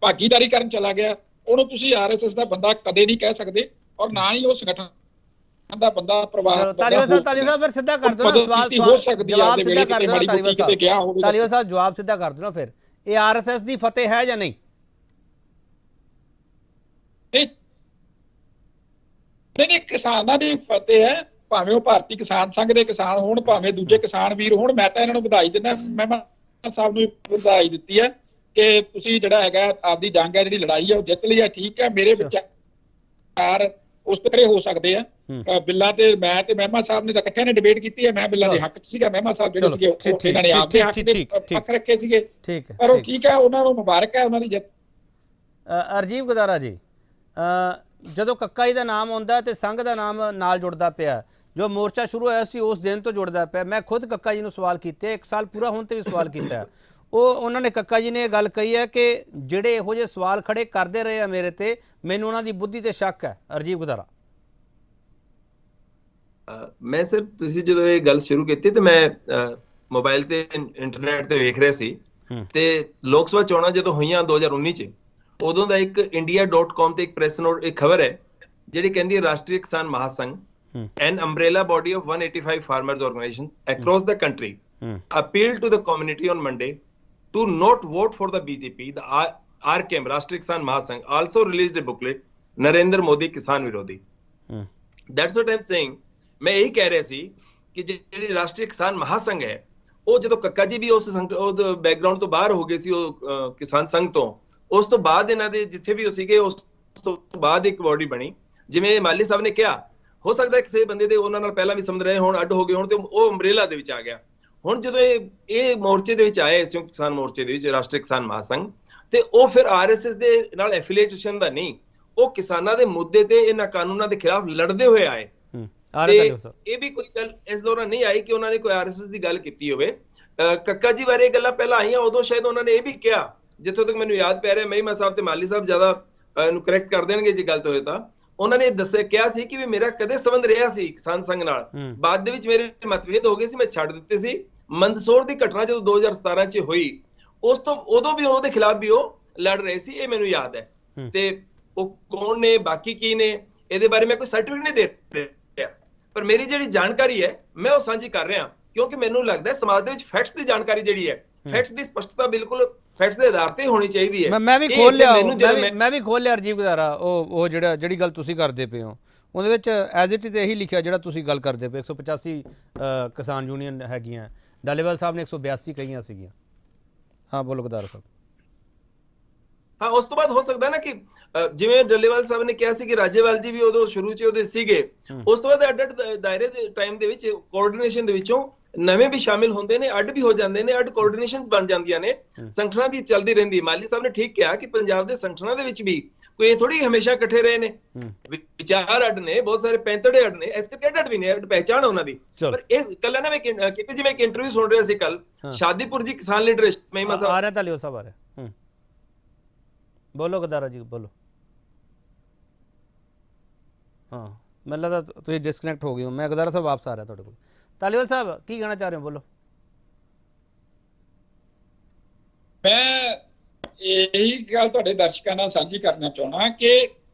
ਭਾਗੀਦਾਰੀ ਕਰਨ ਚਲਾ ਗਿਆ, ਉਹਨੂੰ ਤੁਸੀਂ RSS ਦਾ ਬੰਦਾ ਕਦੇ ਨਹੀਂ ਕਹਿ ਸਕਦੇ, ਔਰ ਨਾ ਹੀ ਉਹ ਸੰਗਠਨ ਦਾ ਬੰਦਾ ਪਰਿਵਾਰ। ਧਾਲੀਵਾਲ ਸਾਹਿਬ ਫਿਰ ਸਿੱਧਾ ਕਰ ਦਿਓ ਨਾ ਸਵਾਲ, ਜਵਾਬ ਸਿੱਧਾ ਕਰ ਦਿਓ ਧਾਲੀਵਾਲ ਸਾਹਿਬ। ਧਾਲੀਵਾਲ ਸਾਹਿਬ ਜਵਾਬ ਸਿੱਧਾ ਕਰ ਦਿਓ ਨਾ, ਫਿਰ ਇਹ RSS ਦੀ ਫਤਿਹ ਹੈ ਜਾਂ ਨਹੀਂ? ਨਹੀਂ, ਕਿਸਾਨਾਂ ਦੀ ਫਤਿਹ ਹੈ, ਭਾਵੇਂ ਉਹ ਭਾਰਤੀ ਕਿਸਾਨ ਸੰਘ ਦੇ ਕਿਸਾਨ ਹੋਣ, ਭਾਵੇਂ ਦੂਜੇ ਕਿਸਾਨ ਵੀਰ ਹੋਣ। ਮੈਂ ਤਾਂ ਇਹਨਾਂ ਨੂੰ ਵਧਾਈ ਦਿੰਦਾ, ਮੈਂ ਸਾਹਿਬ ਨੂੰ ਵਧਾਈ ਦਿੱਤੀ ਹੈ ਕਿ ਤੁਸੀਂ ਜਿਹੜਾ ਹੈਗਾ ਆਪਦੀ ਜੰਗ ਹੈ, ਜਿਹੜੀ ਲੜਾਈ ਹੈ ਉਹ ਜਿੱਤ ਲਈ ਹੈ। ਠੀਕ ਹੈ, ਮੇਰੇ ਵਿਚਾਰ ਉਸ ਤਰ੍ਹਾਂ ਹੋ ਸਕਦੇ ਆ। ਬਿੱਲਾਂ ਤੇ ਮੈਂ ਤੇ ਮਹਿਮਾ ਸਾਹਿਬ ਨੇ ਤਾਂ ਇਕੱਠਿਆਂ ਨੇ ਡਿਬੇਟ ਕੀਤੀ ਹੈ, ਮੈਂ ਬਿੱਲਾਂ ਦੇ ਹੱਕ 'ਚ ਸੀਗਾ, ਮਹਿਮਾ ਸਾਹਿਬ ਜਿਹੜੇ ਸੀਗੇ ਇਹਨਾਂ ਨੇ ਆਪਦੇ ਹੱਕ ਦੇ ਪੱਖ ਰੱਖੇ ਸੀਗੇ, ਪਰ ਉਹ ਠੀਕ ਹੈ, ਉਹਨਾਂ ਨੂੰ ਮੁਬਾਰਕ ਹੈ ਉਹਨਾਂ ਦੀ ਜਿੱਤ। ਰਾਜੀਵ ਗਦਾਰਾ ਜੀ, ਜਦੋਂ ਕੱਕਾ ਜੀ ਦਾ ਨਾਮ ਆਉਂਦਾ ਤੇ ਸੰਘ ਦਾ ਨਾਮ ਨਾਲ ਜੁੜਦਾ ਪਿਆ, ਜੋ ਮੋਰਚਾ ਸ਼ੁਰੂ ਹੋਇਆ ਸੀ ਉਸ ਦਿਨ ਤੋਂ ਜੁੜਦਾ ਪਿਆ। ਮੈਂ ਖੁਦ ਕੱਕਾ ਜੀ ਨੂੰ ਸਵਾਲ ਕੀਤੇ, 1 ਸਾਲ ਪੂਰਾ ਹੋਣ ਤੇ ਵੀ ਸਵਾਲ ਕੀਤਾ। ਉਹਨਾਂ ਨੇ, ਕੱਕਾ ਜੀ ਨੇ ਇਹ ਗੱਲ ਕਹੀ ਹੈ ਕਿ ਜਿਹੜੇ ਇਹੋ ਜਿਹੇ ਸਵਾਲ ਖੜੇ ਕਰਦੇ ਰਹੇ ਆ ਮੇਰੇ ਤੇ, ਮੈਨੂੰ ਉਹਨਾਂ ਦੀ ਬੁੱਧੀ ਤੇ ਸ਼ੱਕ ਹੈ। ਰਾਜੀਵ ਗਦਾਰਾ, ਮੈਂ ਸਰ, ਤੁਸੀਂ ਜਦੋਂ ਇਹ ਗੱਲ ਸ਼ੁਰੂ ਕੀਤੀ ਤੇ ਮੈਂ ਮੋਬਾਈਲ ਤੇ ਇੰਟਰਨੈਟ ਤੇ ਵੇਖ ਰਿਹਾ ਸੀ, ਤੇ ਲੋਕ ਸਭਾ ਚੋਣਾਂ ਜਦੋਂ ਹੋਈਆਂ 2019 'ਚ, ਉਦੋਂ ਦਾ ਇੱਕ india.com ਤੇ ਇੱਕ ਪ੍ਰੈਸ ਨੋਟ ਇੱਕ ਖਬਰ ਹੈ ਜਿਹੜੀ ਕਹਿੰਦੀ ਹੈ ਰਾਸ਼ਟਰੀ ਕਿਸਾਨ ਮਹਾਸੰਘ an umbrella body of 185 farmers organizations across the country appealed to the community on Monday to not vote for the BJP. The RKM, Rashtriya Kisan Mahasangh, also released a booklet, Narendra Modi Kisan Virodhi. That's what I'm saying. मैं यही कह रहा ਸੀ ਕਿ ਜਿਹੜੀ ਰਾਸ਼ਟਰੀ ਕਿਸਾਨ ਮਹਾਸੰਘ ਹੈ ਉਹ ਜਦੋਂ ਕੱਕਾ ਜੀ ਵੀ ਉਸ ਬੈਕਗ੍ਰਾਉਂਡ ਤੋਂ ਬਾਹਰ ਹੋ ਗਏ ਸੀ ਉਹ ਕਿਸਾਨ ਸੰਘ ਤੋਂ, ਉਸ ਤੋਂ ਬਾਅਦ ਇਹਨਾਂ ਦੇ ਜਿੱਥੇ ਵੀ ਉਹ ਸੀਗੇ ਉਸ ਤੋਂ ਬਾਅਦ ਇੱਕ ਬਾਡੀ ਬਣੀ। ਜਿਵੇਂ ਮਾਲੀ ਸਾਹਿਬ ਨੇ ਕਿਹਾ, ਹੋ ਸਕਦਾ ਕਿਸੇ ਬੰਦੇ ਦੇ ਉਹਨਾਂ ਨਾਲ ਪਹਿਲਾਂ ਵੀ ਸਮਝ ਰਹੇ ਹੋਣ, ਅੱਡ ਹੋ ਗਏ ਹੋਣ ਤੇ ਉਹ ਅੰਬਰੇਲਾ ਦੇ ਵਿੱਚ ਆ ਗਿਆ। ਹੁਣ ਜਦੋਂ ਇਹ ਮੋਰਚੇ ਦੇ ਵਿੱਚ ਆਏ, ਸੰਯੁਕਤ ਕਿਸਾਨ ਮੋਰਚੇ ਦੇ ਵਿੱਚ ਰਾਸ਼ਟਰੀ ਕਿਸਾਨ ਮਹਾਸੰਘ, ਤੇ ਉਹ ਫਿਰ ਆਰਐਸਐਸ ਦੇ ਨਾਲ ਐਫੀਲੀਏਸ਼ਨ ਦਾ ਨਹੀਂ, ਉਹ ਕਿਸਾਨਾਂ ਦੇ ਮੁੱਦੇ ਤੇ ਇਹਨਾਂ ਕਾਨੂੰਨਾਂ ਦੇ ਖਿਲਾਫ ਲੜਦੇ ਹੋਏ ਆਏ। ਇਹ ਵੀ ਕੋਈ ਗੱਲ ਇਸ ਦੌਰਾਨ ਨਹੀਂ ਆਈ ਕਿ ਉਹਨਾਂ ਨੇ ਕੋਈ ਆਰਐਸਐਸ ਦੀ ਗੱਲ ਕੀਤੀ ਹੋਵੇ। ਕੱਕਾ ਜੀ ਬਾਰੇ ਇਹ ਗੱਲਾਂ ਪਹਿਲਾਂ ਆਈਆਂ, ਉਦੋਂ ਸ਼ਾਇਦ ਉਹਨਾਂ ਨੇ ਇਹ ਵੀ ਕਿਹਾ, ਜਿੱਥੋਂ ਤੱਕ ਮੈਨੂੰ ਯਾਦ ਪੈ ਰਿਹਾ, ਮਹਿਮਾ ਸਾਹਿਬ ਤੇ ਮਾਲੀ ਸਾਹਿਬ ਜ਼ਿਆਦਾ ਇਹਨੂੰ ਕਰੈਕਟ ਕਰ ਦੇਣਗੇ ਜੇ ਗਲਤ ਹੋਏ ਤਾਂ, ਉਹਨਾਂ ਨੇ ਦੱਸਿਆ ਕਿਹਾ ਸੀ ਕਿ ਵੀ ਮੇਰਾ ਕਦੇ ਸੰਬੰਧ ਰਿਹਾ ਸੀ ਕਿਸਾਨ ਸੰਘ ਨਾਲ, ਬਾਅਦ ਦੇ ਵਿੱਚ ਮੇਰੇ ਮਤਭੇਦ ਹੋ ਗਏ ਸੀ, ਮੈਂ ਛੱਡ ਦਿੱਤੇ ਸੀ। ਮੰਦਸੌਰ ਦੀ ਘਟਨਾ ਜਦੋਂ 2017 ਚ ਹੋਈ, ਉਸ ਤੋਂ ਉਦੋਂ ਵੀ ਉਹਦੇ ਖਿਲਾਫ ਵੀ ਉਹ ਲੜ ਰਹੇ ਸੀ, ਇਹ ਮੈਨੂੰ ਯਾਦ ਹੈ। ਤੇ ਉਹ ਕੌਣ ਨੇ, ਬਾਕੀ ਕੀ ਨੇ, ਇਹਦੇ ਬਾਰੇ ਮੈਂ ਕੋਈ ਸਰਟੀਫਿਕੇਟ ਨਹੀਂ ਦੇ ਰਿਹਾ, ਪਰ ਮੇਰੀ ਜਿਹੜੀ ਜਾਣਕਾਰੀ ਹੈ ਮੈਂ ਉਹ ਸਾਂਝੀ ਕਰ ਰਿਹਾ, ਕਿਉਂਕਿ ਮੈਨੂੰ ਲੱਗਦਾ ਸਮਾਜ ਦੇ ਵਿੱਚ ਫੈਕਟਸ ਦੀ ਜਾਣਕਾਰੀ ਜਿਹੜੀ ਹੈ, ਫੈਕਟਸ ਦੀ ਸਪਸ਼ਟਤਾ ਬਿਲਕੁਲ ਫੈਕਟਸ ਦੇ ਆਧਾਰ ਤੇ ਹੋਣੀ ਚਾਹੀਦੀ ਹੈ। ਮੈਂ ਵੀ ਖੋਲ ਲਿਆ ਰਾਜੀਵ ਗੁਜ਼ਾਰਾ, ਉਹ ਜਿਹੜੀ ਗੱਲ ਤੁਸੀਂ ਕਰਦੇ ਪਏ ਹੋ ਉਹਦੇ ਵਿੱਚ ਐਜ਼ ਇਟ ਇਜ਼ ਇਹੀ ਲਿਖਿਆ ਜਿਹੜਾ ਤੁਸੀਂ ਗੱਲ ਕਰਦੇ ਪਏ। 185 ਕਿਸਾਨ ਯੂਨੀਅਨ ਹੈਗੀਆਂ, ਡਾਲੇਵਾਲ ਸਾਹਿਬ ਨੇ 182 ਕਹੀਆਂ ਸੀਗੀਆਂ। ਹਾਂ ਬੋਲੋ ਗੁਜ਼ਾਰਾ ਸਾਹਿਬ। ਹਾਂ, ਉਸ ਤੋਂ ਬਾਅਦ ਹੋ ਸਕਦਾ ਨਾ ਕਿ ਜਿਵੇਂ ਡੱਲੇਵਾਲ ਸਾਹਿਬ ਨੇ ਕਿਹਾ ਸੀ ਕਿ ਰਾਜੇਵਾਲ ਜੀ ਵੀ ਉਦੋਂ ਸ਼ੁਰੂ ਚ ਉਹਦੇ ਸੀਗੇ, ਉਸ ਤੋਂ ਬਾਅਦ ਅੱਡ ਦਾਇਰੇ ਦੇ ਟਾਈਮ ਦੇ ਵਿੱਚ ਕੋਆਰਡੀਨੇਸ਼ਨ ਦੇ ਵਿੱਚੋਂ ਨਵੇਂ ਵੀ ਸ਼ਾਮਿਲ ਹੁੰਦੇ ਨੇ, ਅੱਡ ਵੀ ਹੋ ਜਾਂਦੇ ਨੇ, ਅੱਡ ਕੋਆਰਡੀਨੇਸ਼ਨ ਬਣ ਜਾਂਦੀਆਂ ਨੇ, ਸੰਗਠਨਾਂ ਦੀ ਚੱਲਦੀ ਰਹਿੰਦੀ। ਮਾਲੀ ਸਾਹਿਬ ਨੇ ਠੀਕ ਕਿਹਾ ਕਿ ਪੰਜਾਬ ਦੇ ਸੰਗਠਨਾਂ ਦੇ ਵਿੱਚ ਵੀ ਕੋਈ ਥੋੜੀ ਹਮੇਸ਼ਾ ਇਕੱਠੇ ਰਹੇ ਨੇ, ਵਿਚਾਰ ਅੱਡ ਨੇ, ਬਹੁਤ ਸਾਰੇ ਪੈਂਤੜੇ ਅੱਡ ਨੇ, ਇਸ ਕਰਕੇ ਅੱਡ ਵੀ ਨੇ, ਅੱਡ ਪਹਿਚਾਣ ਉਹਨਾਂ ਦੀ। ਪਰ ਇਹ ਕੱਲ ਨਾ ਮੈਂ ਕਿਤੇ ਜਿਵੇਂ ਇੱਕ ਇੰਟਰਵਿਊ ਸੁਣ ਰਿਹਾ ਸੀ ਕੱਲ, ਸ਼ਾਦੀਪੁਰ ਜੀ ਕਿਸਾਨ ਲੀਡਰ ਮਹਿਮਾ ਸਾਹਿਬ ਆ ਰਿਹਾ, ਤਾਲੀਵਾਲ ਸਾਹਿਬ ਆ ਰਿਹਾ, ਬੋਲੋ ਗਦਾਰਾ ਜੀ ਬੋਲੋ। ਹਾਂ ਮੈਨੂੰ ਲੱਗਦਾ ਤੁਸੀਂ ਡਿਸਕਨੈਕਟ ਹੋ ਗਏ ਹੋ, ਮੈਂ ਗਦਾਰਾ ਸਾਹਿਬ ਵਾਪਸ ਆ ਰਿਹਾ ਤੁਹਾਡੇ ਕੋਲ। ਤਾਲੀਵਾਲ ਸਾਹਿਬ ਕੀ ਕਹਿਣਾ ਚਾਹ ਰਹੇ ਹੋ, ਬੋਲੋ। ਮੈਂ ਇਹੀ ਗੱਲ ਤੁਹਾਡੇ ਦਰਸ਼ਕਾਂ ਨਾਲ ਸਾਂਝੀ ਕਰਨਾ ਚਾਹੁੰਦਾ ਕਿ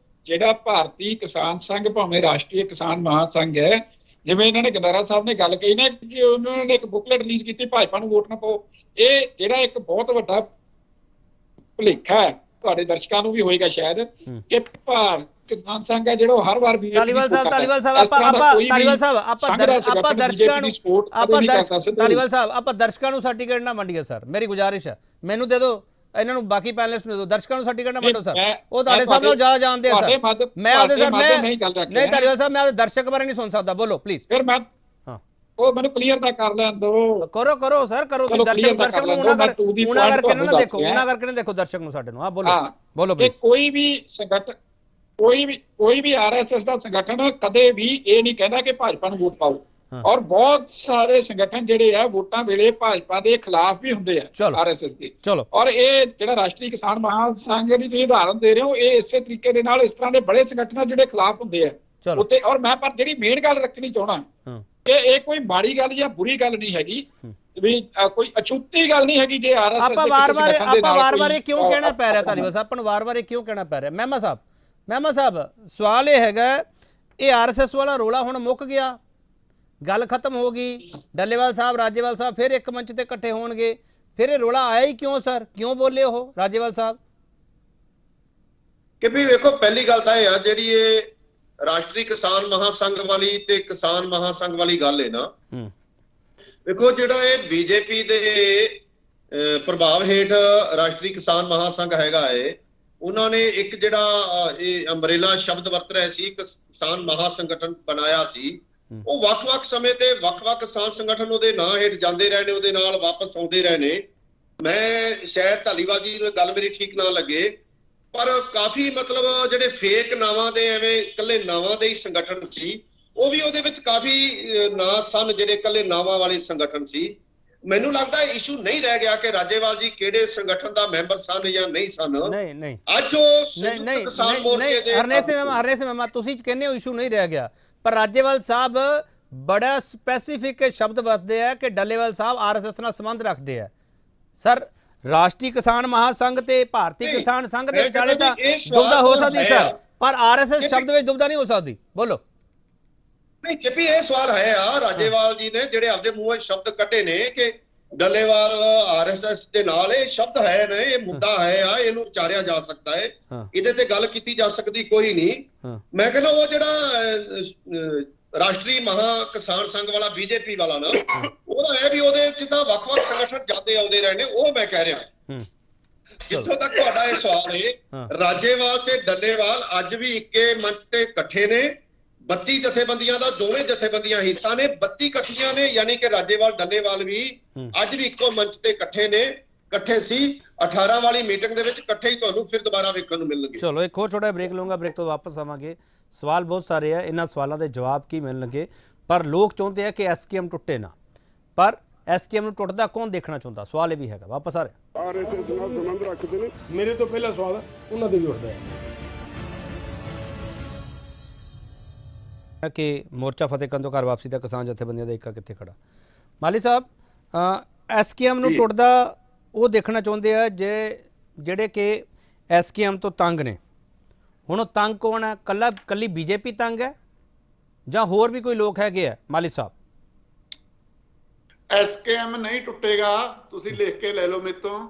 ਜਿਹੜਾ ਭਾਰਤੀ ਕਿਸਾਨ ਸੰਘ ਭਾਵੇਂ ਰਾਸ਼ਟਰੀ ਕਿਸਾਨ ਮਹਾਸੰਘ ਹੈ, ਜਿਵੇਂ ਇਹਨਾਂ ਨੇ ਗਦਾਰਾ ਸਾਹਿਬ ਨੇ ਗੱਲ ਕਹੀ ਨਾ ਕਿ ਉਹਨਾਂ ਨੇ ਇੱਕ ਬੁਕਲੇਟ ਰਿਲੀਜ਼ ਕੀਤੀ, ਭਾਜਪਾ ਨੂੰ ਵੋਟ ਨਾ ਪਾਓ, ਇਹ ਜਿਹੜਾ ਇੱਕ ਬਹੁਤ ਵੱਡਾ ਭੁਲੇਖਾ ਹੈ ਤੁਹਾਡੇ ਦਰਸ਼ਕਾਂ ਨੂੰ ਵੀ ਹੋਏਗਾ ਸ਼ਾਇਦ, ਕਿ ਭਾਰਤ ਕਿਸਾਨ ਸੰਘ ਹੈ ਜਿਹੜਾ ਹਰ ਵਾਰ ਤਾਲੀਵਾਲ ਸਾਹਿਬ ਆਪਾਂ ਦਰਸ਼ਕਾਂ ਨੂੰ ਸਰਟੀਫਿਕੇਟ ਨਾ ਵੰਡੀਏ ਸਰ, ਮੇਰੀ ਗੁਜ਼ਾਰਿਸ਼ ਹੈ, ਮੈਨੂੰ ਦੇ ਦਿਓ, ਇਹਨਾਂ ਨੂੰ ਬਾਕੀ ਪੈਨਲਿਸਟ ਨੂੰ ਦਿਓ, ਦਰਸ਼ਕਾਂ ਨੂੰ ਸਰਟੀਫਿਕੇਟ ਨਾ ਵੰਡੋ ਸਰ, ਉਹ ਤੁਹਾਡੇ ਸਾਹਮਣੇ ਜ਼ਿਆਦਾ ਜਾਣਦੇ ਆ ਸਰ। ਮੈਂ ਉਹਦੇ ਸਰ ਨਹੀਂ ਤਾਲੀਵਾਲ ਸਾਹਿਬ, ਮੈਂ ਉਹਦੇ ਦਰਸ਼ਕ ਬਾਰੇ ਨਹੀਂ ਸੁਣ ਸਕਦਾ, ਬੋਲੋ ਪਲੀਜ਼। ਫਿਰ ਮੈਂ ਉਹ ਮੈਨੂੰ ਕਲੀਅਰ ਤਾਂ ਕਰ ਲੈਣ ਦਿਓ। ਕਰੋ ਸਰ, ਕਰੋ। ਦਰਸ਼ਕ ਨੂੰ ਉਹਨਾਂ ਕਰਕੇ ਨਾ ਦੇਖੋ, ਉਹਨਾਂ ਕਰਕੇ ਨਾ ਦੇਖੋ ਦਰਸ਼ਕ ਨੂੰ ਸਾਡੇ ਨੂੰ। ਹਾਂ ਬੋਲੋ ਕਿ ਕੋਈ ਵੀ ਸੰਗਠਨ, ਕੋਈ ਵੀ ਆਰਐਸਐਸ ਦਾ ਸੰਗਠਨ ਕਦੇ ਵੀ ਇਹ ਨਹੀਂ ਕਹਿੰਦਾ ਕਿ ਭਾਜਪਾ ਨੂੰ ਵੋਟ ਪਾਓ, ਔਰ ਬਹੁਤ ਸਾਰੇ ਸੰਗਠਨ ਜਿਹੜੇ ਆ ਵੋਟਾਂ ਵੇਲੇ ਭਾਜਪਾ ਦੇ ਖਿਲਾਫ ਵੀ ਹੁੰਦੇ ਆ ਆਰਐਸਐਸ ਦੇ। ਔਰ ਇਹ ਜਿਹੜਾ ਰਾਸ਼ਟਰੀ ਕਿਸਾਨ ਮਹਾਸੰਘ ਦੀ ਤੁਸੀਂ ਉਦਾਹਰਨ ਦੇ ਰਹੇ ਹੋ, ਇਹ ਇਸੇ ਤਰੀਕੇ ਦੇ ਨਾਲ ਇਸ ਤਰ੍ਹਾਂ ਦੇ ਬੜੇ ਸੰਗਠਨ ਜਿਹੜੇ ਖਿਲਾਫ ਹੁੰਦੇ ਆ ਉੱਤੇ। ਔਰ ਮੈਂ ਪਰ ਜਿਹੜੀ ਮੇਨ ਗੱਲ ਰੱਖਣੀ ਚਾਹਣਾ ਕਿ ਇਹ ਕੋਈ ਮਾੜੀ ਗੱਲ ਜਾਂ ਬੁਰੀ ਗੱਲ ਨਹੀਂ ਹੈਗੀ, ਵੀ ਕੋਈ ਅਛੂਤੀ ਗੱਲ ਨਹੀਂ ਹੈਗੀ। ਜੇ ਆਰਐਸਐਸ ਆਪਾਂ ਵਾਰ-ਵਾਰ ਕਿਉਂ ਕਹਿਣਾ ਪੈ ਰਿਹਾ ਤਾਲੀਵਾਲ ਸਾਹਿਬ, ਆਪਾਂ ਨੂੰ ਵਾਰ-ਵਾਰ ਕਿਉਂ ਕਹਿਣਾ ਪੈ ਰਿਹਾ? ਮਹਿਮਾ ਸਾਹਿਬ ਸਵਾਲ ਇਹ ਹੈਗਾ, ਇਹ ਆਰਐਸਐਸ ਵਾਲਾ ਰੋਲਾ ਹੁਣ ਮੁੱਕ ਗਿਆ, ਗੱਲ ਖਤਮ ਹੋ ਗਈ, ਡੱਲੇਵਾਲ ਸਾਹਿਬ ਰਾਜੇਵਾਲ ਸਾਹਿਬ ਫਿਰ ਇੱਕ ਮੰਚ ਤੇ ਇਕੱਠੇ ਹੋਣਗੇ, ਫਿਰ ਇਹ ਰੋਲਾ ਆਇਆ ਹੀ ਕਿਉਂ ਸਰ? ਕਿਉਂ ਬੋਲੇ ਉਹ ਰਾਜੇਵਾਲ ਸਾਹਿਬ? ਕਿ ਵੀ ਵੇਖੋ, ਪਹਿਲੀ ਗੱਲ ਤਾਂ ਇਹ ਆ ਜਿਹੜੀ ਇਹ ਰਾਸ਼ਟਰੀ ਕਿਸਾਨ ਮਹਾਸੰਘ ਵਾਲੀ ਤੇ ਕਿਸਾਨ ਮਹਾਸੰਘ ਵਾਲੀ ਗੱਲ ਹੈ ਨਾ, ਵੇਖੋ ਜਿਹੜਾ ਇਹ ਬੀਜੇਪੀ ਦੇ ਪ੍ਰਭਾਵ ਹੇਠ ਰਾਸ਼ਟਰੀ ਕਿਸਾਨ ਮਹਾਸੰਘ ਹੈਗਾ ਏ, ਉਹਨਾਂ ਨੇ ਇੱਕ ਜਿਹੜਾ ਇਹ ਅੰਬਰੇਲਾ ਸ਼ਬਦ ਵਰਤ ਰਿਹਾ ਸੀ, ਕਿਸਾਨ ਮਹਾ ਸੰਗਠਨ ਬਣਾਇਆ ਸੀ, ਉਹ ਵੱਖ-ਵੱਖ ਸਮੇਂ ਤੇ ਵੱਖ-ਵੱਖ ਕਿਸਾਨ ਸੰਗਠਨ ਉਹਦੇ ਨਾਂ ਹੇਠ ਜਾਂਦੇ ਰਹੇ ਨੇ, ਉਹਦੇ ਨਾਲ ਵਾਪਸ ਆਉਂਦੇ ਰਹੇ ਨੇ। ਮੈਂ ਸ਼ਾਇਦ ਧਾਲੀਵਾਲ ਜੀ ਨੂੰ ਗੱਲ ਮੇਰੀ ਠੀਕ ਨਾ ਲੱਗੇ, ਪਰ ਕਾਫੀ ਮਤਲਬ ਜਿਹੜੇ ਫੇਕ ਨਾਵਾਂ ਦੇ ਐਵੇਂ ਇਕੱਲੇ ਨਾਵਾਂ ਦੇ ਹੀ ਸੰਗਠਨ ਸੀ, ਉਹ ਵੀ ਉਹਦੇ ਵਿੱਚ ਕਾਫੀ ਨਾਂ ਸਨ ਜਿਹੜੇ ਇਕੱਲੇ ਨਾਵਾਂ ਵਾਲੇ ਸੰਗਠਨ ਸੀ। ਮੈਨੂੰ ਲੱਗਦਾ ਇਸ਼ੂ ਨਹੀਂ ਰਹਿ ਗਿਆ ਕਿ ਰਾਜੇਵਾਲ ਜੀ ਕਿਹੜੇ ਸੰਗਠਨ ਦਾ ਮੈਂਬਰ ਸਨ ਜਾਂ ਨਹੀਂ ਸਨ। ਨਹੀਂ ਅੱਜ ਉਹ ਸੰਯੁਕਤ ਕਿਸਾਨ ਮੋਰਚੇ ਦੇ ਹਰਨੇ ਸੇ ਮਹਿਮਾ ਤੁਸੀਂ ਕਹਿੰਦੇ ਹੋ ਇਸ਼ੂ ਨਹੀਂ ਰਹਿ ਗਿਆ, ਪਰ ਰਾਜੇਵਾਲ ਸਾਹਿਬ ਬੜਾ ਸਪੈਸੀਫਿਕ ਸ਼ਬਦ ਵਰਤਦੇ ਆ ਕਿ ਡੱਲੇਵਾਲ ਸਾਹਿਬ ਆਰਐਸਐਸ ਨਾਲ ਸੰਬੰਧ ਰੱਖਦੇ ਆ। ਸਰ ਰਾਸ਼ਟਰੀ ਕਿਸਾਨ ਮਹਾਸੰਘ ਤੇ ਭਾਰਤੀ ਨਹੀਂ, ਕਿਸਾਨ ਸੰਘ ਦੇ ਮੈਂ ਵਿਚਾਲੇ ਕਹਿੰਦਾ ਤਾਂ ਜੀ, ਇਹ ਸਵਾਲ ਦੁਬਦਾ ਹੋ ਤਾਂ ਸਕਦੀ ਹੈ ਸਰ, ਆ। ਪਰ ਆਰਐਸਐਸ ਸ਼ਬਦ ਵਿੱਚ ਦੁਬਦਾ ਨਹੀਂ ਹੋ ਸਕਦੀ। ਬੋਲੋ। ਨਹੀਂ ਜੇਪੀ, ਇਹ ਸਵਾਲ ਹੈ ਆ ਰਾਜੇਵਾਲ ਜੀ ਨੇ ਜਿਹੜੇ ਆਪਦੇ ਮੂੰਹੋਂ ਸ਼ਬਦ ਕੱਢੇ ਨੇ ਕਿ ਡੱਲੇਵਾਲ ਆਰਐਸਐਸ ਦੇ ਨਾਲ, ਇਹ ਸ਼ਬਦ ਹੈ ਨੇ, ਇਹ ਮੁੱਦਾ ਹੈ ਆ, ਇਹਨੂੰ ਵਿਚਾਰਿਆ ਜਾ ਸਕਦਾ ਹੈ, ਇਹਦੇ ਤੇ ਗੱਲ ਕੀਤੀ ਜਾ ਸਕਦੀ ਕੋਈ ਨਹੀਂ। ਮੈਂ ਕਹਿੰਦਾ ਉਹ ਜਿਹੜਾ ਰਾਸ਼ਟਰੀ ਮਹਾ ਕਿਸਾਨ ਸੰਘ ਵਾਲਾ ਬੀਜੇਪੀ ਵਾਲਾ ਨਾ, ਉਹਦਾ ਹੈ ਵੀ ਉਹਦੇ ਚ ਤਾਂ ਵੱਖ-ਵੱਖ ਸੰਗਠਨ ਜਾਂਦੇ ਆਉਂਦੇ ਰਹੇ ਨੇ, ਉਹ ਮੈਂ ਕਹਿ ਰਿਹਾ। ਜਿੱਥੋਂ ਤੱਕ ਤੁਹਾਡਾ ਇਹ ਸਵਾਲ ਹੈ, ਰਾਜੇਵਾਲ ਤੇ ਡੱਲੇਵਾਲ ਅੱਜ ਵੀ ਇੱਕੇ ਮੰਚ ਤੇ ਇਕੱਠੇ ਨੇ। 32 ਜਥੇਬੰਦੀਆਂ ਦਾ ਦੋਵੇਂ ਜਥੇਬੰਦੀਆਂ ਹਿੱਸਾ ਨੇ, 32 ਇਕੱਠੀਆਂ ਨੇ, ਯਾਨੀ ਕਿ ਰਾਜੇਵਾਲ ਡੱਲੇਵਾਲ ਵੀ ਅੱਜ ਵੀ ਇੱਕੋ ਮੰਚ ਤੇ ਇਕੱਠੇ ਨੇ, ਇਕੱਠੇ ਸੀ। 18 ਵਾਲੀ ਮੀਟਿੰਗ ਦੇ ਵਿੱਚ ਇਕੱਠੇ ਹੀ ਤੁਹਾਨੂੰ ਫਿਰ ਦੁਬਾਰਾ ਵੇਖਣ ਨੂੰ ਮਿਲਣਗੇ। ਚਲੋ ਇੱਕ ਹੋਰ ਛੋਟਾ ਬ੍ਰੇਕ ਲਵਾਂਗਾ, ਬ੍ਰੇਕ ਤੋਂ ਵਾਪਸ ਆਵਾਂਗੇ। ਸਵਾਲ ਬਹੁਤ ਸਾਰੇ ਆ, ਇਹਨਾਂ ਸਵਾਲਾਂ ਦੇ ਜਵਾਬ ਕੀ ਮਿਲਣਗੇ, ਪਰ ਲੋਕ ਚਾਹੁੰਦੇ ਆ ਕਿ ਐਸਕੇਐਮ ਟੁੱਟੇ ਨਾ, ਪਰ ਐਸਕੇਐਮ ਨੂੰ ਟੁੱਟਦਾ ਕੌਣ ਦੇਖਣਾ ਚਾਹੁੰਦਾ, ਸਵਾਲ ਇਹ ਵੀ ਹੈਗਾ। ਵਾਪਸ ਆ ਰਹੇ। ਆਰਐਸਐਸ ਨਾਲ ਸੰਬੰਧ ਰੱਖਦੇ ਨੇ। ਮੇਰੇ ਤੋਂ ਪਹਿਲਾ ਸਵਾਲ ਉਹਨਾਂ ਦੇ ਵੀ ਉੱਠਦਾ ਹੈ ਕਿ ਮੋਰਚਾ ਫਤਿਹ ਕਰਨ ਤੋਂ ਘਰ ਵਾਪਸੀ ਦਾ ਕਿਸਾਨ ਜਥੇਬੰਦੀਆਂ ਦਾ ਏਕਾ ਕਿੱਥੇ ਖੜਾ। ਮਾਲੀ ਸਾਹਿਬ, ਐਸਕੇਐਮ ਨੂੰ ਟੁੱਟਦਾ ਉਹ ਦੇਖਣਾ ਚਾਹੁੰਦੇ ਆ ਜਿਹੜੇ ਕਿ ਐਸਕੇਐਮ ਤੋਂ ਤੰਗ ਨੇ। ਹੁਣ ਉਹ ਤੰਗ ਕੌਣ ਹੈ? ਕੱਲੀ ਬੀਜੇਪੀ ਤੰਗ ਹੈ ਜਾਂ ਹੋਰ ਵੀ ਕੋਈ ਲੋਕ ਹੈਗੇ ਆ? ਮਾਲੀ ਸਾਹਿਬ, ਐਸਕੇਐਮ ਨਹੀਂ ਟੁੱਟੇਗਾ, ਤੁਸੀਂ ਲਿਖ ਕੇ ਲੈ ਲਓ ਮੇਰੇ ਤੋਂ।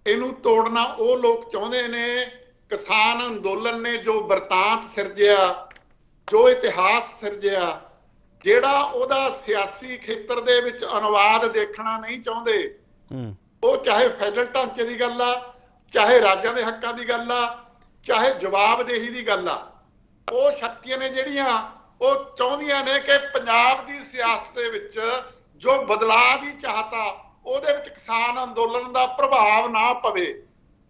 ਇਹਨੂੰ ਤੋੜਨਾ ਉਹ ਲੋਕ ਚਾਹੁੰਦੇ ਨੇ। ਕਿਸਾਨ ਅੰਦੋਲਨ ਨੇ ਜੋ ਵਰਤਾਂਤ ਸਿਰਜਿਆ, ਜੋ ਇਤਿਹਾਸ ਸਿਰਜਿਆ, ਜਿਹੜਾ ਉਹਦਾ ਸਿਆਸੀ ਖੇਤਰ ਦੇ ਵਿੱਚ ਅਨੁਵਾਦ ਦੇਖਣਾ ਨਹੀਂ ਚਾਹੁੰਦੇ। ਉਹ ਚਾਹੇ ਫੈਡਰਲ ਢਾਂਚੇ ਦੀ ਗੱਲ ਆ, ਚਾਹੇ ਰਾਜਾਂ ਦੇ ਹੱਕਾਂ ਦੀ ਗੱਲ ਆ, ਚਾਹੇ ਜਵਾਬਦੇਹੀ ਦੀ ਗੱਲ ਆ। ਉਹ ਸ਼ਕਤੀਆਂ ਨੇ ਜਿਹੜੀਆਂ ਉਹ ਚਾਹੁੰਦੀਆਂ ਨੇ ਕਿ ਪੰਜਾਬ ਦੀ ਸਿਆਸਤ ਦੇ ਵਿੱਚ ਜੋ ਬਦਲਾਅ ਦੀ ਚਾਹਤ ਆ, ਉਹਦੇ ਵਿੱਚ ਕਿਸਾਨ ਅੰਦੋਲਨ ਦਾ ਪ੍ਰਭਾਵ ਨਾ ਪਵੇ।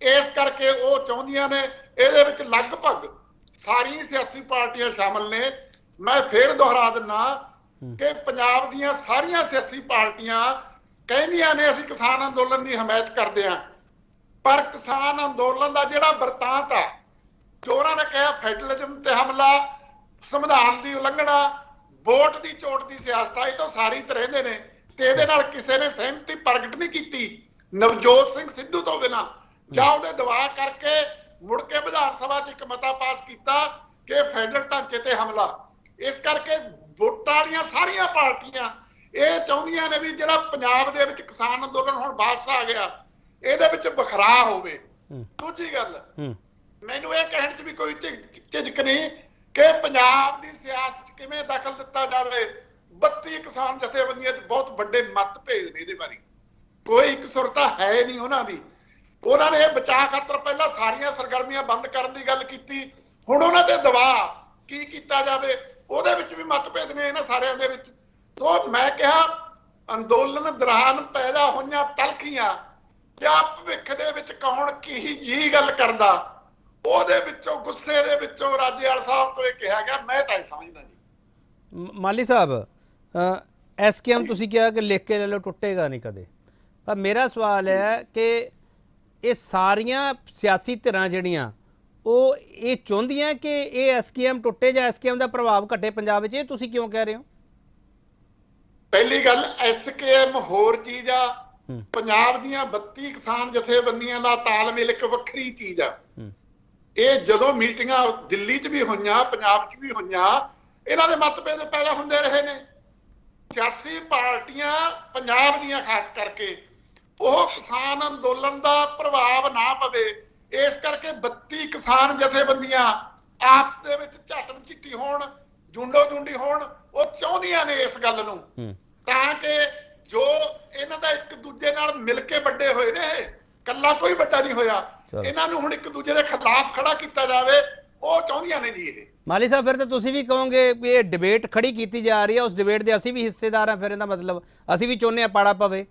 ਇਸ ਕਰਕੇ ਉਹ ਚਾਹੁੰਦੀਆਂ ਨੇ, ਇਹਦੇ ਵਿੱਚ ਲਗਭਗ ਸਾਰੀਆਂ ਸਿਆਸੀ ਪਾਰਟੀਆਂ ਸ਼ਾਮਲ ਨੇ। ਮੈਂ ਫੇਰ ਦੁਹਰਾ ਦਿੰਨਾ ਕਿ ਪੰਜਾਬ ਦੀਆਂ ਸਾਰੀਆਂ ਸਿਆਸੀ ਪਾਰਟੀਆਂ ਕਹਿੰਦੀਆਂ ਨੇ ਅਸੀਂ ਕਿਸਾਨ ਅੰਦੋਲਨ ਦੀ ਹਮਾਇਤ ਕਰਦੇ ਹਾਂ, ਪਰ ਕਿਸਾਨ ਅੰਦੋਲਨ ਦਾ ਜਿਹੜਾ ਵਰਤਾਂਤ ਆ, ਜੋ ਉਹਨਾਂ ਨੇ ਕਿਹਾ ਫੈਡਰਲਿਜ਼ਮ ਤੇ ਹਮਲਾ, ਸੰਵਿਧਾਨ ਦੀ ਉਲੰਘਣਾ, ਵੋਟ ਦੀ ਚੋਟ ਦੀ ਸਿਆਸਤ ਆ, ਇਹ ਤਾਂ ਸਾਰੇ ਹੀ ਰਹਿੰਦੇ ਨੇ ਤੇ ਇਹਦੇ ਨਾਲ ਕਿਸੇ ਨੇ ਸਹਿਮਤੀ ਪ੍ਰਗਟ ਨਹੀਂ ਕੀਤੀ ਨਵਜੋਤ ਸਿੰਘ ਸਿੱਧੂ ਤੋਂ ਬਿਨਾਂ, ਜਾਂ ਉਹਦੇ ਦਬਾਅ ਕਰਕੇ ਮੁੜ ਕੇ ਵਿਧਾਨ ਸਭਾ 'ਚ ਇੱਕ ਮਤਾ ਪਾਸ ਕੀਤਾ ਕਿ ਫੈਡਰਲ ਢਾਂਚੇ ਤੇ ਹਮਲਾ। ਇਸ ਕਰਕੇ ਵੋਟਾਂ ਵਾਲੀਆਂ ਸਾਰੀਆਂ ਪਾਰਟੀਆਂ ਇਹ ਚਾਹੁੰਦੀਆਂ ਨੇ ਵੀ ਜਿਹੜਾ ਪੰਜਾਬ ਦੇ ਵਿੱਚ ਕਿਸਾਨ ਅੰਦੋਲਨ ਹੁਣ ਵਾਪਸ ਆ ਗਿਆ, ਇਹਦੇ ਵਿੱਚ ਬਖਰਾ ਹੋਵੇ। ਦੂਜੀ ਗੱਲ, ਮੈਨੂੰ ਇਹ ਕਹਿਣ 'ਚ ਵੀ ਕੋਈ ਝਿਜਕ ਨਹੀਂ ਕਿ ਪੰਜਾਬ ਦੀ ਸਿਆਸਤ 'ਚ ਕਿਵੇਂ ਦਖਲ ਦਿੱਤਾ ਜਾਵੇ। 32 ਕਿਸਾਨ ਜਥੇਬੰਦੀਆਂ 'ਚ ਬਹੁਤ ਵੱਡੇ ਮਤਭੇਦ ਨੇ, ਇਹਦੇ ਬਾਰੇ ਕੋਈ ਇਕਸੁਰਤਾ ਹੈ ਨਹੀਂ ਉਹਨਾਂ ਦੀ। ਉਹਨਾਂ ਨੇ ਇਹ ਬਚਾਅ ਖਾਤਰ ਪਹਿਲਾਂ ਸਾਰੀਆਂ ਸਰਗਰਮੀਆਂ ਬੰਦ ਕਰਨ ਦੀ ਗੱਲ ਕੀਤੀ, ਹੁਣ ਉਹਨਾਂ ਤੇ ਦਬਾਅ ਕੀ ਕੀਤਾ ਜਾਵੇ ਉਹਦੇ ਵਿੱਚ ਵੀ ਮਤਭੇਦ ਨੇ ਇਹਨਾਂ ਸਾਰਿਆਂ ਦੇ ਵਿੱਚ। ਸੋ ਮੈਂ ਕਿਹਾ ਅੰਦੋਲਨ ਦੌਰਾਨ ਪੈਦਾ ਹੋਈਆਂ ਤਲਖੀਆਂ ਜਾਂ ਭਵਿੱਖ ਦੇ ਵਿੱਚ ਕੌਣ ਕੀ ਜੀ ਗੱਲ ਕਰਦਾ, ਉਹਦੇ ਵਿੱਚੋਂ ਗੁੱਸੇ ਦੇ ਵਿੱਚੋਂ ਰਾਜੇਵਾਲ ਸਾਹਿਬ ਤੋਂ ਇਹ ਕਿਹਾ ਗਿਆ। ਮੈਂ ਤਾਂ ਇਹ ਸਮਝਦਾ ਜੀ। ਮਾਲੀ ਸਾਹਿਬ, ਐਸਕੇਐਮ ਤੁਸੀਂ ਕਿਹਾ ਕਿ ਲਿਖ ਕੇ ਲੈ ਲਓ, ਟੁੱਟੇਗਾ ਨਹੀਂ ਕਦੇ, ਪਰ ਮੇਰਾ ਸਵਾਲ ਹੈ ਕਿ ਇਹ ਸਾਰੀਆਂ ਸਿਆਸੀ ਧਿਰਾਂ ਜਿਹੜੀਆਂ ਉਹ ਇਹ ਚਾਹੁੰਦੀਆਂ ਕਿ ਇਹ ਐਸਕੇਐਮ ਟੁੱਟੇ ਜਾਂ ਐਸਕੇਐਮ ਦਾ ਪ੍ਰਭਾਵ ਘਟੇ ਪੰਜਾਬ ਵਿੱਚ, ਇਹ ਤੁਸੀਂ ਕਿਉਂ ਕਹਿ ਰਹੇ ਹੋ? ਪਹਿਲੀ ਗੱਲ, ਐਸਕੇਐਮ ਹੋਰ ਚੀਜ਼ ਆ, ਪੰਜਾਬ ਦੀਆਂ 32 ਕਿਸਾਨ ਜਥੇਬੰਦੀਆਂ ਦਾ ਤਾਲਮੇਲ ਇੱਕ ਵੱਖਰੀ ਚੀਜ਼ ਆ। ਇਹ ਜਦੋਂ ਮੀਟਿੰਗਾਂ ਦਿੱਲੀ 'ਚ ਵੀ ਹੋਈਆਂ, ਪੰਜਾਬ 'ਚ ਵੀ ਹੋਈਆਂ, ਇਹਨਾਂ ਦੇ ਮਤਭੇਦ ਪੈਦਾ ਹੁੰਦੇ ਰਹੇ ਨੇ। ਸਿਆਸੀ ਪਾਰਟੀਆਂ ਪੰਜਾਬ ਦੀਆਂ ਖਾਸ ਕਰਕੇ ਉਹ ਕਿਸਾਨ ਅੰਦੋਲਨ ਦਾ ਪ੍ਰਭਾਵ ਨਾ ਪਵੇ, ਇਸ ਕਰਕੇ 32 ਕਿਸਾਨ ਜਥੇਬੰਦੀਆਂ ਆਪਸ ਦੇ ਵਿੱਚ ਝਟਮ ਝਿੱਟੀ ਹੋਣ, ਜੁੰਡੋ ਜੁੰਡੀ ਹੋਣ। ਉਹ ਚਾਹੁੰਦੀਆਂ ਨੇ ਇਸ ਗੱਲ ਨੂੰ, ਤਾਂ ਕਿ ਜੋ ਇਹਨਾਂ ਦਾ ਇੱਕ ਦੂਜੇ ਨਾਲ ਮਿਲ ਕੇ ਵੱਡੇ ਹੋਏ ਨੇ, ਇਕੱਲਾ ਕੋਈ ਵੱਡਾ ਨਹੀਂ ਹੋਇਆ, ਇਹਨਾਂ ਨੂੰ ਹੁਣ ਇੱਕ ਦੂਜੇ ਦੇ ਖਿਲਾਫ ਖੜਾ ਕੀਤਾ ਜਾਵੇ, ਉਹ ਚਾਹੁੰਦੀਆਂ ਨੇ ਜੀ ਇਹ। ਮਾਲੀ ਸਾਹਿਬ, ਫਿਰ ਤਾਂ ਤੁਸੀਂ ਵੀ ਕਹੋਗੇ ਵੀ ਇਹ ਡਿਬੇਟ ਖੜੀ ਕੀਤੀ ਜਾ ਰਹੀ ਹੈ, ਉਸ ਡਿਬੇਟ ਦੇ ਅਸੀਂ ਵੀ ਹਿੱਸੇਦਾਰ ਹਾਂ, ਫਿਰ ਇਹਦਾ ਮਤਲਬ ਅਸੀਂ ਵੀ ਚਾਹੁੰਦੇ ਹਾਂ ਪਾੜਾ ਪਵੇ।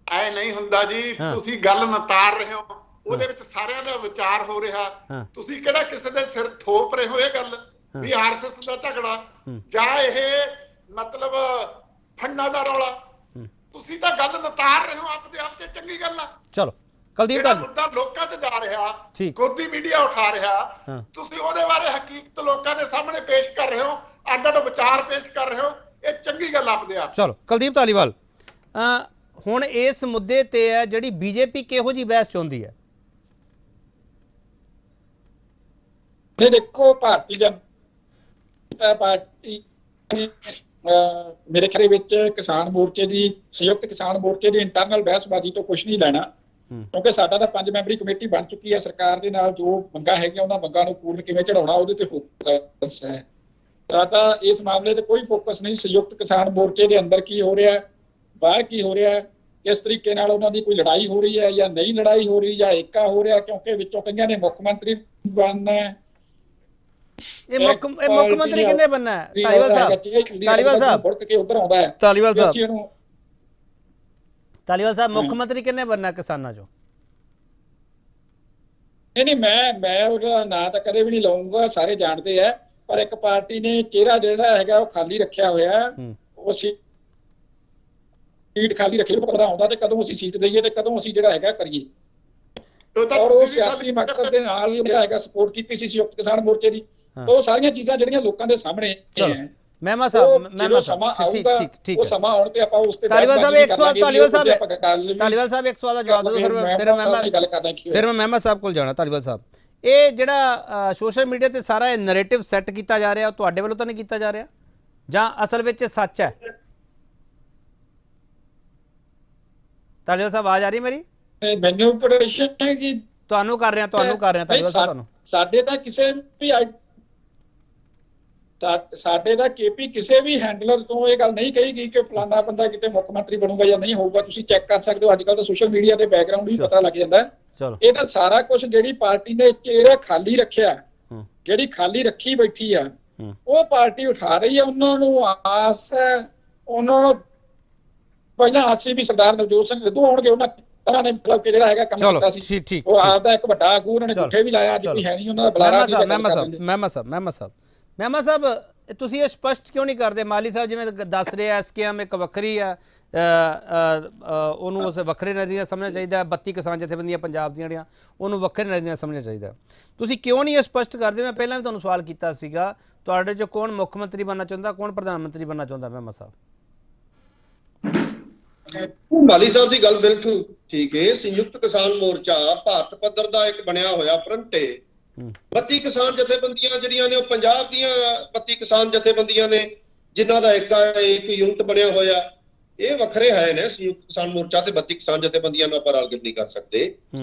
ਐ ਨਹੀਂ ਹੁੰਦਾ ਜੀ, ਤੁਸੀਂ ਗੱਲ ਨਤਾਰ ਰਹੇ ਹੋ, ਉਹਦੇ ਵਿੱਚ ਸਾਰਿਆਂ ਦਾ ਵਿਚਾਰ ਹੋ ਰਿਹਾ। ਤੁਸੀਂ ਕਿਹੜਾ ਕਿਸੇ ਦੇ ਸਿਰ ਥੋਪ ਰਹੇ ਹੋ ਇਹ ਗੱਲ ਵੀ ਆਰਐਸਐਸ ਦਾ ਝਗੜਾ ਜਾਂ ਇਹ ਮਤਲਬ ਫੰਡਾਂ ਦਾ ਰੌਲਾ। ਤੁਸੀਂ ਤਾਂ ਗੱਲ ਨਤਾਰ ਰਹੇ ਹੋ ਆਪਦੇ ਆਪ 'ਚ, ਚੰਗੀ ਗੱਲ ਆ। ਚਲੋ ਕੁਲਦੀਪ, ਜਿਹੜਾ ਮੁੱਦਾ ਲੋਕਾਂ 'ਚ ਜਾ ਰਿਹਾ, ਖੁਦ ਮੀਡੀਆ ਉਠਾ ਰਿਹਾ, ਤੁਸੀਂ ਉਹਦੇ ਬਾਰੇ ਹਕੀਕਤ ਲੋਕਾਂ ਦੇ ਸਾਹਮਣੇ ਪੇਸ਼ ਕਰ ਰਹੇ ਹੋ, ਅੱਡ ਅੱਡ ਵਿਚਾਰ ਪੇਸ਼ ਕਰ ਰਹੇ ਹੋ, ਇਹ ਚੰਗੀ ਗੱਲ ਆਪਦੇ ਆਪ। ਚਲੋ ਕੁਲਦੀਪ ਧਾਲੀਵਾਲ, ਹੁਣ ਇਸ ਮੁੱਦੇ ਤੇ ਹੈ ਜਿਹੜੀ ਬੀਜੇਪੀ ਕਿਹੋ ਜੀ ਬਹਿਸ ਚਾਹੁੰਦੀ ਹੈ? ਤੇ ਦੇਖੋ ਭਾਰਤੀ ਜਨਤਾ ਪਾਰਟੀ ਮੇਰੇ ਖਿਆਲ ਵਿੱਚ ਕਿਸਾਨ ਮੋਰਚੇ ਦੀ ਸੰਯੁਕਤ ਕਿਸਾਨ ਮੋਰਚੇ ਦੀ ਇੰਟਰਨਲ ਬਹਿਸਬਾਜ਼ੀ ਤੋਂ ਕੁਝ ਨਹੀਂ ਲੈਣਾ, ਕਿਉਂਕਿ ਸਾਡਾ ਤਾਂ 5 ਮੈਂਬਰੀ ਕਮੇਟੀ ਬਣ ਚੁੱਕੀ ਹੈ। ਸਰਕਾਰ ਦੇ ਨਾਲ ਜੋ ਮੰਗਾਂ ਹੈਗੀਆਂ ਉਹਨਾਂ ਮੰਗਾਂ ਨੂੰ ਪੂਰਨ ਕਿਵੇਂ ਚੜਾਉਣਾ ਉਹਦੇ ਤੇ ਫੋਕਸ ਹੈ। ਸਾਡਾ ਇਸ ਮਾਮਲੇ ਤੇ ਕੋਈ ਫੋਕਸ ਨਹੀਂ ਸੰਯੁਕਤ ਕਿਸਾਨ ਮੋਰਚੇ ਦੇ ਅੰਦਰ ਕੀ ਹੋ ਰਿਹਾ ਹੈ, ਬਾਹਰ ਕੀ ਹੋ ਰਿਹਾ ਹੈ, ਕਿਸ ਤਰੀਕੇ ਨਾਲ ਉਹਨਾਂ ਦੀ ਕੋਈ ਲੜਾਈ ਹੋ ਰਹੀ ਹੈ ਜਾਂ ਨਹੀਂ ਲੜਾਈ ਹੋ ਰਹੀ ਜਾਂ ਏਕਾ ਹੋ ਰਿਹਾ, ਕਿਉਂਕਿ ਵਿੱਚੋਂ ਕਈਆਂ ਨੇ ਮੁੱਖ ਮੰਤਰੀ ਬਣਨਾ ਹੈ। ਇਹ ਮੁੱਖ ਮੰਤਰੀ ਕਿੰਨੇ ਬਣਨਾ ਹੈ? ਧਾਲੀਵਾਲ ਸਾਹਿਬ ਮੁੜ ਕੇ ਉੱਧਰ ਆਉਂਦਾ ਹੈ। ਧਾਲੀਵਾਲ ਸਾਹਿਬ ਮੁੱਖ ਮੰਤਰੀ ਕਿੰਨੇ ਬਣਨਾ ਕਿਸਾਨਾਂ ਚੋਂ? ਨਹੀਂ ਮੈਂ ਉਹਦਾ ਨਾਂ ਤਾਂ ਕਦੇ ਵੀ ਨਹੀਂ ਲਾਉਂਗਾ, ਸਾਰੇ ਜਾਣਦੇ ਆ, ਪਰ ਇੱਕ ਪਾਰਟੀ ਨੇ ਚਿਹਰਾ ਜਿਹੜਾ ਹੈਗਾ ਉਹ ਖਾਲੀ ਰੱਖਿਆ ਹੋਇਆ। ਉਹ ਸੀਟ ਖਾਲੀ ਰੱਖੀ, ਪਤਾ ਆਉਂਦਾ ਤੇ ਕਦੋਂ ਅਸੀਂ ਸੀਟ ਦਈਏ ਤੇ ਕਦੋਂ ਅਸੀਂ ਜਿਹੜਾ ਹੈਗਾ ਕਰੀਏ। ਔਰ ਉਹ ਸਿਆਸੀ ਮਕਸਦ ਦੇ ਨਾਲ ਜਿਹੜਾ ਹੈਗਾ ਸਪੋਰਟ ਕੀਤੀ ਸੀ ਸੰਯੁਕਤ ਕਿਸਾਨ ਮੋਰਚੇ ਦੀ। ਉਹ ਸਾਰੀਆਂ ਚੀਜ਼ਾਂ ਜਿਹੜੀਆਂ ਲੋਕਾਂ ਦੇ ਸਾਹਮਣੇ ਹੈ। ਮਹਿਮਾ ਸਾਹਿਬ ਠੀਕ ਉਹ ਸਮਾਂ ਆਉਣ ਤੇ ਆਪਾਂ ਉਸ ਤੇ ਧਾਲੀਵਾਲ ਸਾਹਿਬ ਇੱਕ ਸਵਾਲ ਧਾਲੀਵਾਲ ਸਾਹਿਬ ਇੱਕ ਸਵਾਲ ਦਾ ਜਵਾਬ ਦਿਓ, ਫਿਰ ਮੈਂ ਮਹਿਮਾ ਸਾਹਿਬ ਕੋਲ ਜਾਣਾ। ਧਾਲੀਵਾਲ ਸਾਹਿਬ, ਇਹ ਜਿਹੜਾ ਸੋਸ਼ਲ ਮੀਡੀਆ ਤੇ ਸਾਰਾ ਇਹ ਨੈਰੇਟਿਵ ਸੈੱਟ ਕੀਤਾ ਜਾ ਰਿਹਾ, ਉਹ ਤੁਹਾਡੇ ਵੱਲੋਂ ਤਾਂ ਨਹੀਂ ਕੀਤਾ ਜਾ ਰਿਹਾ ਜਾਂ ਅਸਲ ਵਿੱਚ ਸੱਚ ਹੈ? ਧਾਲੀਵਾਲ ਸਾਹਿਬ ਆਵਾਜ਼ ਆ ਰਹੀ ਮੇਰੀ? ਮੈਨੂੰ ਪ੍ਰੈਸ਼ਰ ਹੈ ਕਿ ਤੁਹਾਨੂੰ ਕਰ ਰਿਹਾ ਧਾਲੀਵਾਲ ਸਾਹਿਬ ਤੁਹਾਨੂੰ। ਸਾਡੇ ਤਾਂ ਕਿਸੇ ਵੀ ਸਾਡੇ ਦਾ ਕੇਪੀ ਕਿਸੇ ਵੀ ਹੈਂਡਲਰ ਤੋਂ ਇਹ ਗੱਲ ਨਹੀਂ ਕਹੀਗੀ ਕਿ ਫਲਾਣਾ ਬੰਦਾ ਕਿਤੇ ਮੁੱਖ ਮੰਤਰੀ ਬਣੂਗਾ ਜਾਂ ਨਹੀਂ ਹੋਊਗਾ। ਤੁਸੀਂ ਚੈੱਕ ਕਰ ਸਕਦੇ ਹੋ, ਅੱਜ ਕੱਲ੍ਹ ਤਾਂ ਸੋਸ਼ਲ ਮੀਡੀਆ ਤੇ ਬੈਕਗ੍ਰਾਉਂਡ ਵੀ ਪਤਾ ਲੱਗ ਜਾਂਦਾ ਹੈ। ਇਹ ਤਾਂ ਸਾਰਾ ਕੁਝ ਜਿਹੜੀ ਪਾਰਟੀ ਨੇ ਚਿਹਰਾ ਖਾਲੀ ਰੱਖਿਆ, ਜਿਹੜੀ ਖਾਲੀ ਰੱਖੀ ਬੈਠੀ ਆ, ਉਹ ਪਾਰਟੀ ਉਠਾ ਰਹੀ ਹੈ। ਉਹਨਾਂ ਨੂੰ ਆਸ ਹੈ, ਉਹਨਾਂ ਨੂੰ ਪਹਿਲਾਂ ਆਸ ਸੀ ਵੀ ਸਰਦਾਰ ਨਵਜੋਤ ਸਿੰਘ ਸਿੱਧੂ ਆਉਣਗੇ, ਉਹਨਾਂ ਨੇ ਮਤਲਬ ਕਿ ਜਿਹੜਾ ਹੈਗਾ ਕੰਮ ਕੀਤਾ ਸੀ। ਉਹ ਆਪਦਾ ਇੱਕ ਵੱਡਾ ਆਗੂ ਉਹਨਾਂ ਨੇ ਝੂਠੇ ਵੀ ਲਾਇਆ, ਅੱਜ ਕੋਈ ਹੈ ਨਹੀਂ ਉਹਨਾਂ ਦਾ ਬੁਲਾਰਾ। ਮਹਿਮਾ ਸਾਹਿਬ ਤੁਸੀਂ ਇਹ ਸਪਸ਼ਟ ਕਿਉਂ ਨਹੀਂ ਕਰਦੇ? ਮਾਲੀ ਸਾਹਿਬ ਜਿਵੇਂ ਦੱਸ ਰਿਹਾ ਸਕੀਮ ਇੱਕ ਵੱਖਰੀ ਆ, ਉਹਨੂੰ ਉਸ ਵੱਖਰੇ ਨਜ਼ਰੀਏ ਸਮਝਣਾ ਚਾਹੀਦਾ। 32 ਕਿਸਾਨ ਜਥੇਬੰਦੀਆਂ ਪੰਜਾਬ ਦੀਆਂ ਜਿਹੜੀਆਂ ਉਹਨੂੰ ਵੱਖਰੇ ਨਜ਼ਰੀਏ ਸਮਝਣਾ ਚਾਹੀਦਾ। ਤੁਸੀਂ ਕਿਉਂ ਨਹੀਂ ਇਹ ਸਪਸ਼ਟ ਕਰਦੇ? ਮੈਂ ਪਹਿਲਾਂ ਵੀ ਤੁਹਾਨੂੰ ਸਵਾਲ ਕੀਤਾ ਸੀਗਾ, ਤੁਹਾਡੇ 'ਚੋਂ ਕੌਣ ਮੁੱਖ ਮੰਤਰੀ ਬਣਨਾ ਚਾਹੁੰਦਾ, ਕੌਣ ਪ੍ਰਧਾਨ ਮੰਤਰੀ ਬਣਨਾ ਚਾਹੁੰਦਾ? ਮਹਿਮਾ ਸਾਹਿਬ ਮਾਲੀ ਸਾਹਿਬ ਦੀ ਗੱਲ ਬਿਲਕੁਲ ਠੀਕ ਹੈ। ਸੰਯੁਕਤ ਕਿਸਾਨ ਮੋਰਚਾ ਭਾਰਤ ਪੱਧਰ ਦਾ ਇੱਕ ਬਣਿਆ ਹੋਇਆ ਫਰੰਟ ਹੈ। 32 ਕਿਸਾਨ ਜਥੇਬੰਦੀਆਂ ਜਿਹੜੀਆਂ ਨੇ ਉਹ ਪੰਜਾਬ ਦੀਆਂ 32 ਕਿਸਾਨ ਜਥੇਬੰਦੀਆਂ ਨੇ, ਜਿਨ੍ਹਾਂ ਦਾ ਇੱਕ ਯੂਨਿਟ ਬਣਿਆ ਹੋਇਆ। ਇਹ ਵੱਖਰੇ ਹੈ ਨੇ ਸੰਯੁਕਤ ਕਿਸਾਨ ਮੋਰਚਾ ਤੇ 32 ਕਿਸਾਨ ਜਥੇਬੰਦੀਆਂ ਨੂੰ ਆਪਾਂ ਰਲਗਿਰ ਨਹੀਂ ਕਰ ਸਕਦੇ।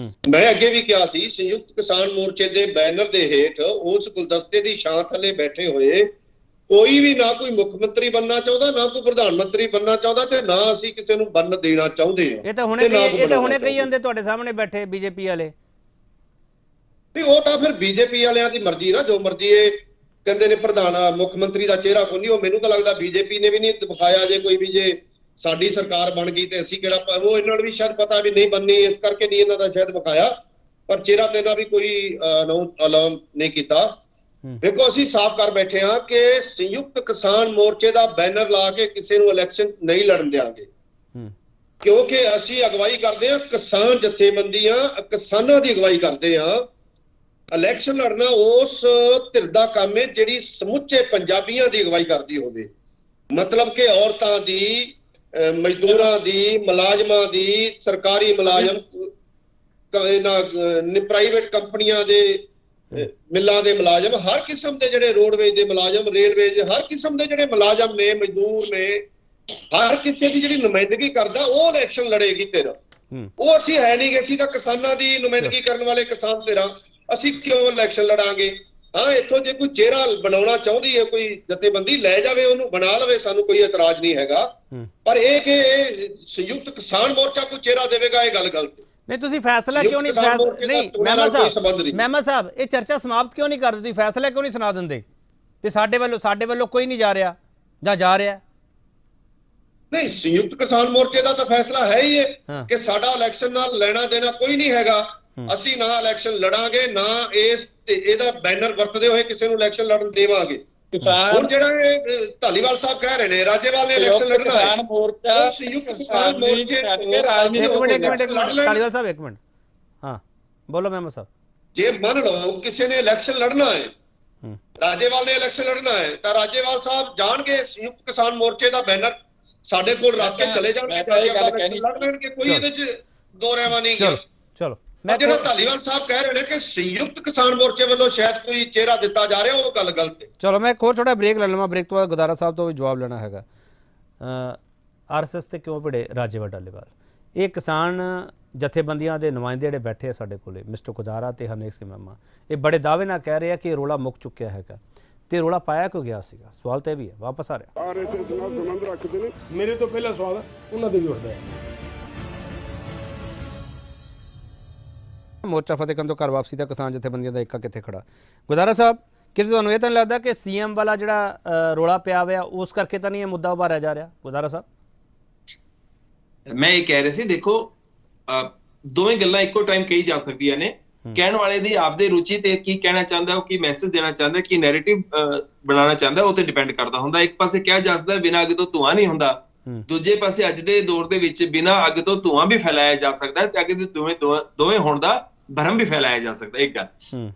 ਮੈਂ ਅੱਗੇ ਵੀ ਕਿਹਾ ਸੀ, ਸੰਯੁਕਤ ਕਿਸਾਨ ਮੋਰਚੇ ਦੇ ਬੈਨਰ ਦੇ ਹੇਠ ਉਸ ਗੁਲਦਸਤੇ ਦੀ ਛਾਂ ਥੱਲੇ ਬੈਠੇ ਹੋਏ ਕੋਈ ਵੀ ਨਾ ਕੋਈ ਮੁੱਖ ਮੰਤਰੀ ਬਣਨਾ ਚਾਹੁੰਦਾ, ਨਾ ਕੋਈ ਪ੍ਰਧਾਨ ਮੰਤਰੀ ਬਣਨਾ ਚਾਹੁੰਦਾ, ਤੇ ਨਾ ਅਸੀਂ ਕਿਸੇ ਨੂੰ ਬੰਨ ਦੇਣਾ ਚਾਹੁੰਦੇ ਹਾਂ। ਇਹ ਤਾਂ ਹੁਣੇ ਕਹੀ ਜਾਂਦੇ ਤੁਹਾਡੇ ਸਾਹਮਣੇ ਬੈਠੇ ਬੀਜੇਪੀ ਵਾਲੇ। ਨਹੀਂ, ਉਹ ਤਾਂ ਫਿਰ ਬੀਜੇਪੀ ਵਾਲਿਆਂ ਦੀ ਮਰਜ਼ੀ ਨਾ, ਜੋ ਮਰਜ਼ੀ ਇਹ ਕਹਿੰਦੇ ਨੇ ਪ੍ਰਧਾਨ ਮੁੱਖ ਮੰਤਰੀ ਦਾ ਚਿਹਰਾ ਕੋਈ ਨਹੀਂ। ਉਹ ਮੈਨੂੰ ਤਾਂ ਲੱਗਦਾ ਬੀਜੇਪੀ ਨੇ ਵੀ ਨਹੀਂ ਦਿਖਾਇਆ। ਜੇ ਕੋਈ ਵੀ ਜੇ ਸਾਡੀ ਸਰਕਾਰ ਬਣ ਗਈ ਤੇ ਅਸੀਂ ਕਿਹੜਾ, ਪਰ ਉਹ ਇਹਨਾਂ ਨੂੰ ਵੀ ਸ਼ਾਇਦ ਪਤਾ ਵੀ ਨਹੀਂ ਬਣਨੀ, ਇਸ ਕਰਕੇ ਨਹੀਂ ਇਹਨਾਂ ਦਾ ਸ਼ਾਇਦ ਵਿਖਾਇਆ, ਪਰ ਚਿਹਰਾ ਦੇਣਾ ਵੀ ਕੋਈ ਐਲਾਨ ਨਹੀਂ ਕੀਤਾ। ਦੇਖੋ, ਅਸੀਂ ਸਾਫ਼ ਕਰ ਬੈਠੇ ਹਾਂ ਕਿ ਸੰਯੁਕਤ ਕਿਸਾਨ ਮੋਰਚੇ ਦਾ ਬੈਨਰ ਲਾ ਕੇ ਕਿਸੇ ਨੂੰ ਇਲੈਕਸ਼ਨ ਨਹੀਂ ਲੜਨ ਦੇਵਾਂਗੇ, ਕਿਉਂਕਿ ਅਸੀਂ ਅਗਵਾਈ ਕਰਦੇ ਹਾਂ ਕਿਸਾਨ ਜਥੇਬੰਦੀਆਂ, ਕਿਸਾਨਾਂ ਦੀ ਅਗਵਾਈ ਕਰਦੇ ਹਾਂ। ਇਲੈਕਸ਼ਨ ਲੜਨਾ ਉਸ ਧਿਰ ਦਾ ਕੰਮ ਹੈ ਜਿਹੜੀ ਸਮੁੱਚੇ ਪੰਜਾਬੀਆਂ ਦੀ ਅਗਵਾਈ ਕਰਦੀ ਹੋਵੇ। ਮਤਲਬ ਕਿ ਔਰਤਾਂ ਦੀ, ਮਜ਼ਦੂਰਾਂ ਦੀ, ਮੁਲਾਜ਼ਮਾਂ ਦੀ, ਸਰਕਾਰੀ ਮੁਲਾਜ਼ਮ, ਪ੍ਰਾਈਵੇਟ ਕੰਪਨੀਆਂ ਦੇ, ਮਿੱਲਾਂ ਦੇ ਮੁਲਾਜ਼ਮ, ਹਰ ਕਿਸਮ ਦੇ ਜਿਹੜੇ ਰੋਡਵੇਜ਼ ਦੇ ਮੁਲਾਜ਼ਮ, ਰੇਲਵੇਜ਼ ਦੇ ਹਰ ਕਿਸਮ ਦੇ ਜਿਹੜੇ ਮੁਲਾਜ਼ਮ ਨੇ, ਮਜ਼ਦੂਰ ਨੇ, ਹਰ ਕਿਸੇ ਦੀ ਜਿਹੜੀ ਨੁਮਾਇੰਦਗੀ ਕਰਦਾ ਉਹ ਇਲੈਕਸ਼ਨ ਲੜੇਗੀ। ਫਿਰ ਉਹ ਅਸੀਂ ਹੈ ਨਹੀਂ ਗੇ, ਅਸੀਂ ਤਾਂ ਕਿਸਾਨਾਂ ਦੀ ਨੁਮਾਇੰਦਗੀ ਕਰਨ ਵਾਲੇ ਕਿਸਾਨ ਧਿਰਾਂ, ਅਸੀਂ ਕਿਉਂ ਇਲੈਕਸ਼ਨ ਲੜਾਂਗੇ? ਹਾਂ, ਇੱਥੋਂ ਜੇ ਕੋਈ ਚਿਹਰਾ ਬਣਾਉਣਾ ਚਾਹੁੰਦੀ ਹੈ ਕੋਈ ਜਥੇਬੰਦੀ, ਲੈ ਜਾਵੇ, ਉਹਨੂੰ ਬਣਾ ਲਵੇ, ਸਾਨੂੰ ਕੋਈ ਇਤਰਾਜ਼ ਨਹੀਂ ਹੈਗਾ। ਪਰ ਇਹ ਕਿ ਸੰਯੁਕਤ ਕਿਸਾਨ ਮੋਰਚਾ ਕੋਈ ਚਿਹਰਾ ਦੇਵੇਗਾ, ਇਹ ਗੱਲ ਗਲਤ ਹੈ। ਨਹੀਂ, ਤੁਸੀਂ ਫੈਸਲਾ ਕਿਉਂ ਨਹੀਂ ਮਹਿਮਾ ਸਾਹਿਬ ਇਹ ਚਰਚਾ ਸਮਾਪਤ ਕਿਉਂ ਨਹੀਂ ਕਰਦੇ? ਤੁਸੀਂ ਫੈਸਲਾ ਕਿਉਂ ਨਹੀਂ ਸੁਣਾ ਦਿੰਦੇ ਕਿ ਸਾਡੇ ਵੱਲੋਂ ਕੋਈ ਨਹੀਂ ਜਾ ਰਿਹਾ ਜਾਂ ਜਾ ਰਿਹਾ? ਨਹੀਂ, ਸੰਯੁਕਤ ਕਿਸਾਨ ਮੋਰਚੇ ਦਾ ਤਾਂ ਫੈਸਲਾ ਹੈ ਹੀ ਹੈ ਕਿ ਸਾਡਾ ਇਲੈਕਸ਼ਨ ਨਾਲ ਲੈਣਾ ਦੇਣਾ ਕੋਈ ਨਹੀਂ ਹੈਗਾ। ਅਸੀਂ ਨਾ ਇਲੈਕਸ਼ਨ ਲੜਾਂਗੇ, ਨਾ ਇਹਦਾ ਬੈਨਰ ਵਰਤਦੇ ਹੋਏ ਕਿਸੇ ਨੂੰ ਇਲੈਕਸ਼ਨ ਲੜਨ ਦੇਵਾਂਗੇ। ਹੁਣ ਜਿਹੜਾ ਧਾਲੀਵਾਲ ਸਾਹਿਬ ਕਹਿ ਰਹੇ ਨੇ ਰਾਜੇਵਾਲ ਨੇ ਇਲੈਕਸ਼ਨ ਲੜਨਾ ਹੈ, ਸੰਯੁਕਤ ਕਿਸਾਨ ਮੋਰਚੇ ਧਾਲੀਵਾਲ ਸਾਹਿਬ ਇੱਕ ਮਿੰਟ, ਹਾਂ ਬੋਲੋ ਮਹਿਮਾ ਸਾਹਿਬ। ਜੇ ਮੰਨ ਲਓ ਕਿਸੇ ਨੇ ਇਲੈਕਸ਼ਨ ਲੜਨਾ ਹੈ, ਰਾਜੇਵਾਲ ਨੇ ਇਲੈਕਸ਼ਨ ਲੜਨਾ ਹੈ, ਤਾਂ ਰਾਜੇਵਾਲ ਸਾਹਿਬ ਜਾਣਗੇ ਸੰਯੁਕਤ ਕਿਸਾਨ ਮੋਰਚੇ ਦਾ ਬੈਨਰ ਸਾਡੇ ਕੋਲ ਰੱਖ ਕੇ ਚਲੇ ਜਾਣਗੇ, ਮੈਂ ਤਾਂ ਇਹ ਜਾ ਕੇ ਗੱਲ ਆਪਦਾ ਕਹਿਣੀ- ਲੜ ਲੈਣਗੇ, ਕੋਈ ਇਹਦੇ 'ਚ ਦੋ ਰਹਿਵਾ ਨਹੀਂ ਗਿਆ। ਚਲੋ ਮੈਂ ਜਿਹੜਾ ਧਾਲੀਵਾਲ ਸਾਹਿਬ ਕਹਿ ਰਹੇ ਨੇ ਕਿ ਸੰਯੁਕਤ ਕਿਸਾਨ ਮੋਰਚੇ ਵੱਲੋਂ ਸ਼ਾਇਦ ਕੋਈ ਚਿਹਰਾ ਦਿੱਤਾ ਜਾ ਰਿਹਾ, ਉਹ ਗੱਲ ਗਲਤ ਹੈ। ਚਲੋ ਮੈਂ ਇੱਕ ਹੋਰ ਛੋਟਾ ਬ੍ਰੇਕ ਲੈ ਲਵਾਂ, ਬ੍ਰੇਕ ਤੋਂ ਬਾਅਦ ਗੁਰਦਾਰਾ ਸਾਹਿਬ ਤੋਂ ਵੀ ਜਵਾਬ ਲੈਣਾ ਹੈਗਾ। RSS ਤੇ ਕਿਉਂ ਭਿੜੇ ਰਾਜੇਵਾਲ ਡਾਲੇਵਾਲ? ਇਹ ਕਿਸਾਨ ਜਥੇਬੰਦੀਆਂ ਦੇ ਨੁਮਾਇੰਦੇ ਜਿਹੜੇ ਬੈਠੇ ਆ ਸਾਡੇ ਕੋਲੇ, ਮਿਸਟਰ ਗੁਜਾਰਾ ਤੇ ਹਰਨੇਕ ਸਿੰਘ ਮਾਮਾ, ਇਹ ਬੜੇ ਦਾਅਵੇ ਨਾਲ ਕਹਿ ਰਹੇ ਆ ਕਿ ਇਹ ਰੌਲਾ ਮੁੱਕ ਚੁੱਕਿਆ ਹੈਗਾ, ਤੇ ਰੌਲਾ ਪਾਇਆ ਕਿਉਂ ਗਿਆ ਸੀਗਾ? ਸਵਾਲ ਤਾਂ ਇਹ ਵੀ ਹੈ, ਵਾਪਸ ਆ ਰਿਹਾ। ਆਰਐਸਐਸ ਨਾਲ ਸੰਬੰਧ ਰੱਖਦੇ ਨੇ। ਮੇਰੇ ਤੋਂ ਪਹਿਲਾ ਸਵਾਲ ਉਹਨਾਂ ਦੇ ਵੀ ਉੱਠਦਾ ਹੈ। ਮੋਰਚਾ ਫਤਿਹਕੰਦ ਤੋਂ ਘਰ ਵਾਪਸੀ ਦਾ ਕਿਸਾਨ ਜਥੇਬੰਦੀਆਂ ਦਾ ਏਕਾ ਕਿੱਥੇ ਖੜਾ? ਗੁਰਦਾਰਾ ਸਾਹਿਬ, ਕਿਤੇ ਤੁਹਾਨੂੰ ਇਹ ਤਾਂ ਨਹੀਂ ਲੱਗਦਾ ਕਿ CM ਵਾਲਾ ਜਿਹੜਾ ਰੌਲਾ ਪਿਆ ਹੋਇਆ ਉਸ ਕਰਕੇ ਤਾਂ ਨਹੀਂ ਇਹ ਮੁੱਦਾ ਉਭਾਰਿਆ ਜਾ ਰਿਹਾ? ਗੁਰਦਾਰਾ ਸਾਹਿਬ, ਮੈਂ ਇਹ ਕਹਿ ਰਿਹਾ ਸੀ, ਦੇਖੋ ਦੋਵੇਂ ਗੱਲਾਂ ਇੱਕੋ ਟਾਈਮ ਕਹੀ ਜਾ ਸਕਦੀਆਂ ਨੇ। ਕਹਿਣ ਵਾਲੇ ਦੀ ਆਪਦੇ ਰੁਚੀ ਤੇ ਕੀ ਕਹਿਣਾ ਚਾਹੁੰਦਾ, ਉਹ ਕੀ ਮੈਸੇਜ ਦੇਣਾ ਚਾਹੁੰਦਾ, ਕੀ ਨੈਰੇਟਿਵ ਬਣਾਉਣਾ ਚਾਹੁੰਦਾ, ਉਹ ਤੇ ਡਿਪੈਂਡ ਕਰਦਾ ਹੁੰਦਾ। ਇੱਕ ਪਾਸੇ ਕਿਹਾ ਜਾ ਸਕਦਾ ਬਿਨਾਂ ਅੱਗ ਤੋਂ ਧੂਆਂ ਨਹੀਂ ਹੁੰਦਾ, ਦੂਜੇ ਪਾਸੇ ਅੱਜ ਦੇ ਦੌਰ ਦੇ ਵਿੱਚ ਬਿਨਾਂ ਅੱਗ ਤੋਂ ਧੂਆਂ ਵੀ ਫੈਲਾਇਆ ਜਾ ਸਕਦਾ ਤੇ ਅੱਗ ਦੇ ਦੋਵੇਂ ਹੋਣ ਦਾ ਭਰਮ ਵੀ ਫੈਲਾਇਆ ਜਾ ਸਕਦਾ। ਇੱਕ ਗੱਲ।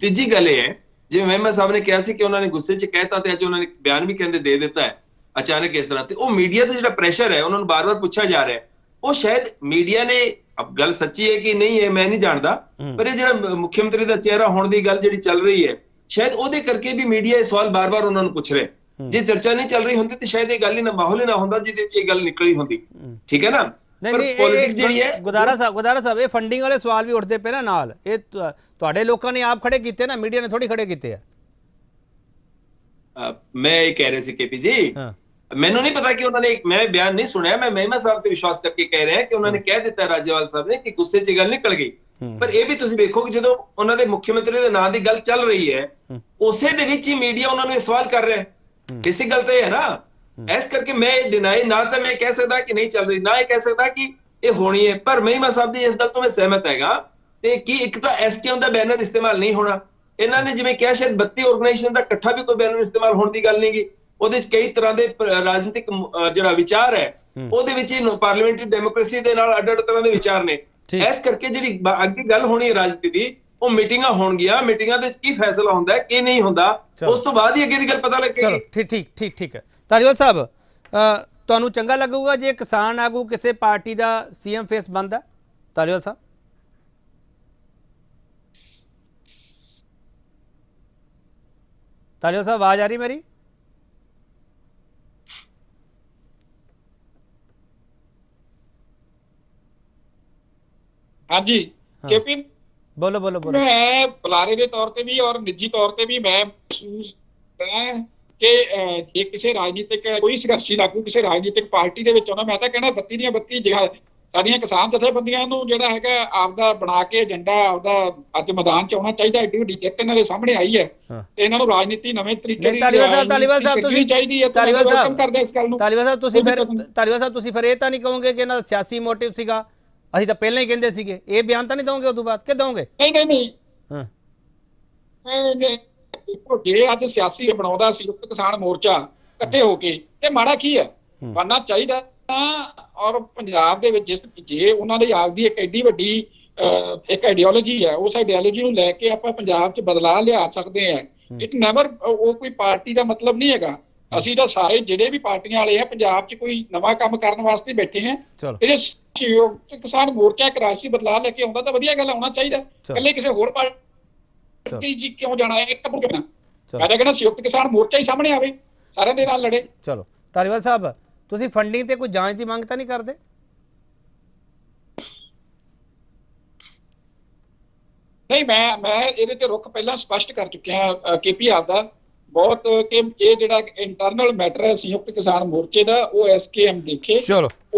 ਤੀਜੀ ਗੱਲ ਇਹ ਹੈ, ਜਿਵੇਂ ਮਹਿਮਾ ਸਾਹਿਬ ਨੇ ਕਿਹਾ ਸੀ ਕਿ ਉਹਨਾਂ ਨੇ ਗੁੱਸੇ 'ਚ ਕਹਿਤਾ ਤੇ ਅੱਜ ਉਹਨਾਂ ਨੇ ਬਿਆਨ ਵੀ ਕਹਿੰਦੇ ਦੇ ਦਿੱਤਾ ਹੈ ਅਚਾਨਕ ਇਸ ਤਰ੍ਹਾਂ, ਤੇ ਉਹ ਮੀਡੀਆ ਦਾ ਜਿਹੜਾ ਪ੍ਰੈਸ਼ਰ ਹੈ ਉਹਨਾਂ ਨੂੰ ਬਾਰ-ਬਾਰ ਪੁੱਛਿਆ ਜਾ ਰਿਹਾ ਹੈ, ਉਹ ਸ਼ਾਇਦ ਮੀਡੀਆ ਨੇ, ਅਬ ਗੱਲ ਸੱਚੀ ਹੈ ਕਿ ਨਹੀਂ ਹੈ ਮੈਂ ਨਹੀਂ ਜਾਣਦਾ, ਪਰ ਇਹ ਜਿਹੜਾ ਮੁੱਖ ਮੰਤਰੀ ਦਾ ਚਿਹਰਾ ਹੋਣ ਦੀ ਗੱਲ ਜਿਹੜੀ ਚੱਲ ਰਹੀ ਹੈ, ਸ਼ਾਇਦ ਉਹਦੇ ਕਰਕੇ ਵੀ ਮੀਡੀਆ ਇਹ ਸਵਾਲ ਬਾਰ-ਬਾਰ ਉਹਨਾਂ ਨੂੰ ਪੁੱਛ ਰਿਹਾ। ਜੇ ਚਰਚਾ ਨਹੀਂ ਚੱਲ ਰਹੀ ਹੁੰਦੀ ਤੇ ਸ਼ਾਇਦ ਇਹ ਗੱਲ ਹੀ ਨਾ, ਮਾਹੌਲ ਹੀ ਨਾ ਹੁੰਦਾ ਜਿਹਦੇ ਵਿੱਚ ਇਹ ਗੱਲ ਨਿਕਲੀ ਹੁੰਦੀ। ਠੀਕ ਹੈ ਨਾ? ਨਹੀਂ ਪੋਲਿਟਿਕਸ ਜਿਹੜੀ ਹੈ, ਗੁਰਦਾਰਾ ਸਾਹਿਬ, ਇਹ ਫੰਡਿੰਗ ਵਾਲੇ ਸਵਾਲ ਵੀ ਉੱਠਦੇ ਪਏ ਨਾ ਨਾਲ, ਇਹ ਤੁਹਾਡੇ ਲੋਕਾਂ ਨੇ ਆਪ ਖੜੇ ਕੀਤੇ ਨਾ, ਮੀਡੀਆ ਨੇ ਥੋੜੀ ਖੜੇ ਕੀਤੇ ਆ। ਮੈਂ ਇਹ ਕਹਿ ਰਿਹਾ ਸੀ KP ਜੀ, ਮੈਨੂੰ ਨਹੀਂ ਪਤਾ ਕਿ ਉਹਨਾਂ ਨੇ, ਮੈਂ ਬਿਆਨ ਨਹੀਂ ਸੁਣਿਆ, ਮੈਂ ਮਹਿਮਾ ਸਾਹਿਬ ਤੇ ਵਿਸ਼ਵਾਸ ਕਰਕੇ ਕਹਿ ਰਿਹਾ ਕਿ ਉਹਨਾਂ ਨੇ ਕਹਿ ਦਿੱਤਾ ਰਾਜੇਵਾਲ ਸਾਹਿਬ ਨੇ ਕਿ ਗੁੱਸੇ 'ਚ ਗੱਲ ਨਿਕਲ ਗਈ। ਪਰ ਇਹ ਵੀ ਤੁਸੀਂ ਵੇਖੋ ਕਿ ਜਦੋਂ ਉਹਨਾਂ ਦੇ ਮੁੱਖ ਮੰਤਰੀ ਦੇ ਨਾਂ ਦੀ ਗੱਲ ਚੱਲ ਰਹੀ ਹੈ, ਉਸੇ ਦੇ ਵਿੱਚ ਹੀ ਮੀਡੀਆ ਉਹਨਾਂ ਨੂੰ ਇਹ ਸਵਾਲ ਕਰ ਰਿਹਾ ਹੈ। ਇਸੇ ਗੱਲ ਤੇ ਹੈ ਨਾ, ਇਸ ਕਰਕੇ ਮੈਂ ਡਿਨਾਈ ਨਾ ਤਾਂ ਮੈਂ ਕਹਿ ਸਕਦਾ ਕਿ ਨਹੀਂ ਚੱਲ ਰਹੀ, ਨਾ ਇਹ ਕਹਿ ਸਕਦਾ ਕਿ ਇਹ ਹੋਣੀ ਹੈ। ਪਰ ਮਹਿਮਾ ਸਾਹਿਬ ਦੀ ਇਸ ਗੱਲ ਤੋਂ ਮੈਂ ਸਹਿਮਤ ਹੈਗਾ। ਤੇ ਕੀ ਇੱਕ ਤਾਂ SKM ਦਾ ਬੈਨਰ ਇਸਤੇਮਾਲ ਨਹੀਂ ਹੋਣਾ, ਇਹਨਾਂ ਨੇ ਜਿਵੇਂ ਕਿਹਾ ਸ਼ਾਇਦ 32 ਆਰਗੇਨਾਈਜੇਸ਼ਨ ਦਾ ਇਕੱਠਾ ਵੀ ਕੋਈ ਬੈਨਰ ਇਸਤੇਮਾਲ ਹੋਣ ਦੀ ਗੱਲ ਨਹੀਂ ਗੀ। ਉਹਦੇ ਵਿੱਚ ਕਈ ਤਰ੍ਹਾਂ ਦੇ ਰਾਜਨੀਤਿਕ ਜਿਹੜਾ ਵਿਚਾਰ ਹੈ, ਉਹਦੇ ਵਿੱਚ ਪਾਰਲੀਮੈਂਟਰੀ ਡੈਮੋਕ੍ਰੇਸੀ ਦੇ ਨਾਲ ਅੱਡ-ਅੱਡ ਤਰ੍ਹਾਂ ਦੇ ਵਿਚਾਰ ਨੇ। ਇਸ ਕਰਕੇ ਜਿਹੜੀ ਅੱਗੇ ਗੱਲ ਹੋਣੀ ਹੈ ਰਾਜਨੀਤੀ ਦੀ, ਉਹ ਮੀਟਿੰਗਾਂ ਹੋਣਗੀਆਂ, ਮੀਟਿੰਗਾਂ ਦੇ ਵਿੱਚ ਕੀ ਫੈਸਲਾ ਹੁੰਦਾ ਹੈ ਕੀ ਨਹੀਂ ਹੁੰਦਾ, ਉਸ ਤੋਂ ਬਾਅਦ ਹੀ ਅੱਗੇ ਦੀ ਗੱਲ ਪਤਾ ਲੱਗੇਗੀ। ਚਲੋ ਠੀਕ ਹੈ। ਧਾਲੀਵਾਲ ਸਾਹਿਬ, ਤੁਹਾਨੂੰ ਚੰਗਾ ਲੱਗੂਗਾ ਜੇ ਕਿਸਾਨ ਆਗੂ ਕਿਸੇ ਪਾਰਟੀ ਦਾ CM ਫੇਸ ਬਣਦਾ? ਧਾਲੀਵਾਲ ਸਾਹਿਬ, ਆਵਾਜ਼ ਆ ਰਹੀ ਮੇਰੀ? ਹਾਂਜੀ KP, ਬੋਲੋ। ਮੈਂ ਬੁਲਾਰੇ ਦੇ ਤੌਰ ਤੇ ਵੀ ਔਰ ਨਿੱਜੀ ਤੌਰ ਤੇ ਵੀ ਮੈਂ ਮਹਿਸੂਸ ਕਰਦਾ ਕਿ ਜੇ ਕਿਸੇ ਰਾਜਨੀਤਿਕ ਕੋਈ ਸੰਘਰਸ਼ੀ ਆਗੂ ਕਿਸੇ ਰਾਜਨੀਤਿਕ ਪਾਰਟੀ ਦੇ ਵਿੱਚ ਆਉਣਾ, ਮੈਂ ਤਾਂ ਕਹਿਣਾ 32 ਦੀਆਂ 32 ਜਗ੍ਹਾ ਸਾਡੀਆਂ ਕਿਸਾਨ ਜਥੇਬੰਦੀਆਂ ਨੂੰ ਜਿਹੜਾ ਹੈਗਾ ਆਪਦਾ ਬਣਾ ਕੇ ਏਜੰਡਾ ਆਪਦਾ ਅੱਜ ਮੈਦਾਨ 'ਚ ਆਉਣਾ ਚਾਹੀਦਾ। ਐਡੀ ਵੱਡੀ ਜਿੱਤ ਇਹਨਾਂ ਦੇ ਸਾਹਮਣੇ ਆਈ ਹੈ ਤੇ ਇਹਨਾਂ ਨੂੰ ਰਾਜਨੀਤੀ ਨਵੇਂ ਤਰੀਕੇ ਦੀ ਧਾਲੀਵਾਲ ਸਾਹਿਬ ਤੁਸੀਂ ਚਾਹੀਦੀ ਹੈ। ਧਾਲੀਵਾਲ ਸਾਹਿਬ ਕਰਦੇ ਇਸ ਗੱਲ ਨੂੰ। ਧਾਲੀਵਾਲ ਸਾਹਿਬ ਤੁਸੀਂ ਫਿਰ ਇਹ ਤਾਂ ਨਹੀਂ ਕਹੋਗੇ ਕਿ ਇਹਨਾਂ ਦਾ ਸਿਆਸੀ ਮੋਟਿਵ ਸੀਗਾ? ਅਸੀਂ ਤਾਂ ਪਹਿਲਾਂ ਹੀ ਕਹਿੰਦੇ ਸੀਗੇ, ਇਹ ਬਿਆਨ ਤਾਂ ਨਹੀਂ ਦੋਗੇ ਉਦੋਂ ਬਾਅਦ ਕਿ ਦੋਗੇ? ਨਹੀਂ ਜੇ ਅੱਜ ਸਿਆਸੀ ਬਣਾਉਂਦਾ ਸੰਯੁਕਤ ਕਿਸਾਨ ਮੋਰਚਾ ਇਕੱਠੇ ਹੋ ਕੇ, ਇਹ ਮਾੜਾ ਕੀ ਹੈ? ਬਣਨਾ ਚਾਹੀਦਾ। ਔਰ ਪੰਜਾਬ ਦੇ ਵਿੱਚ ਜੇ ਉਹਨਾਂ ਦੀ ਆਪਦੀ ਇੱਕ ਐਡੀ ਵੱਡੀ ਇੱਕ ਆਈਡੀਓਲੋਜੀ ਹੈ, ਉਸ ਆਈਡੀਓਲੋਜੀ ਨੂੰ ਲੈ ਕੇ ਆਪਾਂ ਪੰਜਾਬ 'ਚ ਬਦਲਾਅ ਲਿਆ ਸਕਦੇ ਹਾਂ। ਇਟ ਨੈਵਰ, ਉਹ ਕੋਈ ਪਾਰਟੀ ਦਾ ਮਤਲਬ ਨਹੀਂ ਹੈਗਾ। ਅਸੀਂ ਤਾਂ ਸਾਰੇ ਜਿਹੜੇ ਵੀ ਪਾਰਟੀਆਂ ਵਾਲੇ ਆ ਪੰਜਾਬ 'ਚ ਕੋਈ ਨਵਾਂ ਕੰਮ ਕਰਨ ਵਾਸਤੇ ਬੈਠੇ ਹਾਂ। ਇਹਦੇ ਸੰਯੁਕਤ ਕਿਸਾਨ ਮੋਰਚਾ ਇੱਕ ਰਾਜਸੀ ਬਦਲਾਅ ਲੈ ਕੇ ਆਉਂਦਾ ਤਾਂ ਵਧੀਆ ਗੱਲ, ਆਉਣਾ ਚਾਹੀਦਾ। ਇਕੱਲੇ ਕਿਸੇ ਹੋਰ ਪਾਰਟੀ ਜੀ ਕਿਉਂ ਜਾਣਾ ਹੈ? ਇੱਕ ਮੈਂ ਤਾਂ ਕਹਿੰਦਾ ਸੰਯੁਕਤ ਕਿਸਾਨ ਮੋਰਚਾ ਹੀ ਸਾਹਮਣੇ ਆਵੇ, ਸਾਰਿਆਂ ਦੇ ਨਾਲ ਲੜੇ। ਚਲੋ ਧਾਲੀਵਾਲ ਸਾਹਿਬ, ਤੁਸੀਂ ਫੰਡਿੰਗ ਤੇ ਕੋਈ ਜਾਂਚ ਦੀ ਮੰਗ ਤਾਂ ਨਹੀਂ ਕਰਦੇ? ਨਹੀਂ, ਮੈਂ ਇਹਦੇ ਤੇ ਰੁਖ ਪਹਿਲਾਂ ਸਪਸ਼ਟ ਕਰ ਚੁੱਕਿਆ KP ਆਪਦਾ ਬਹੁਤ, ਕਿ ਇਹ ਜਿਹੜਾ ਇੰਟਰਨਲ ਮੈਟਰ ਹੈ ਸੰਯੁਕਤ ਕਿਸਾਨ ਮੋਰਚੇ ਦਾ, ਉਹ SKM ਦੇਖੇ। ਚਲੋ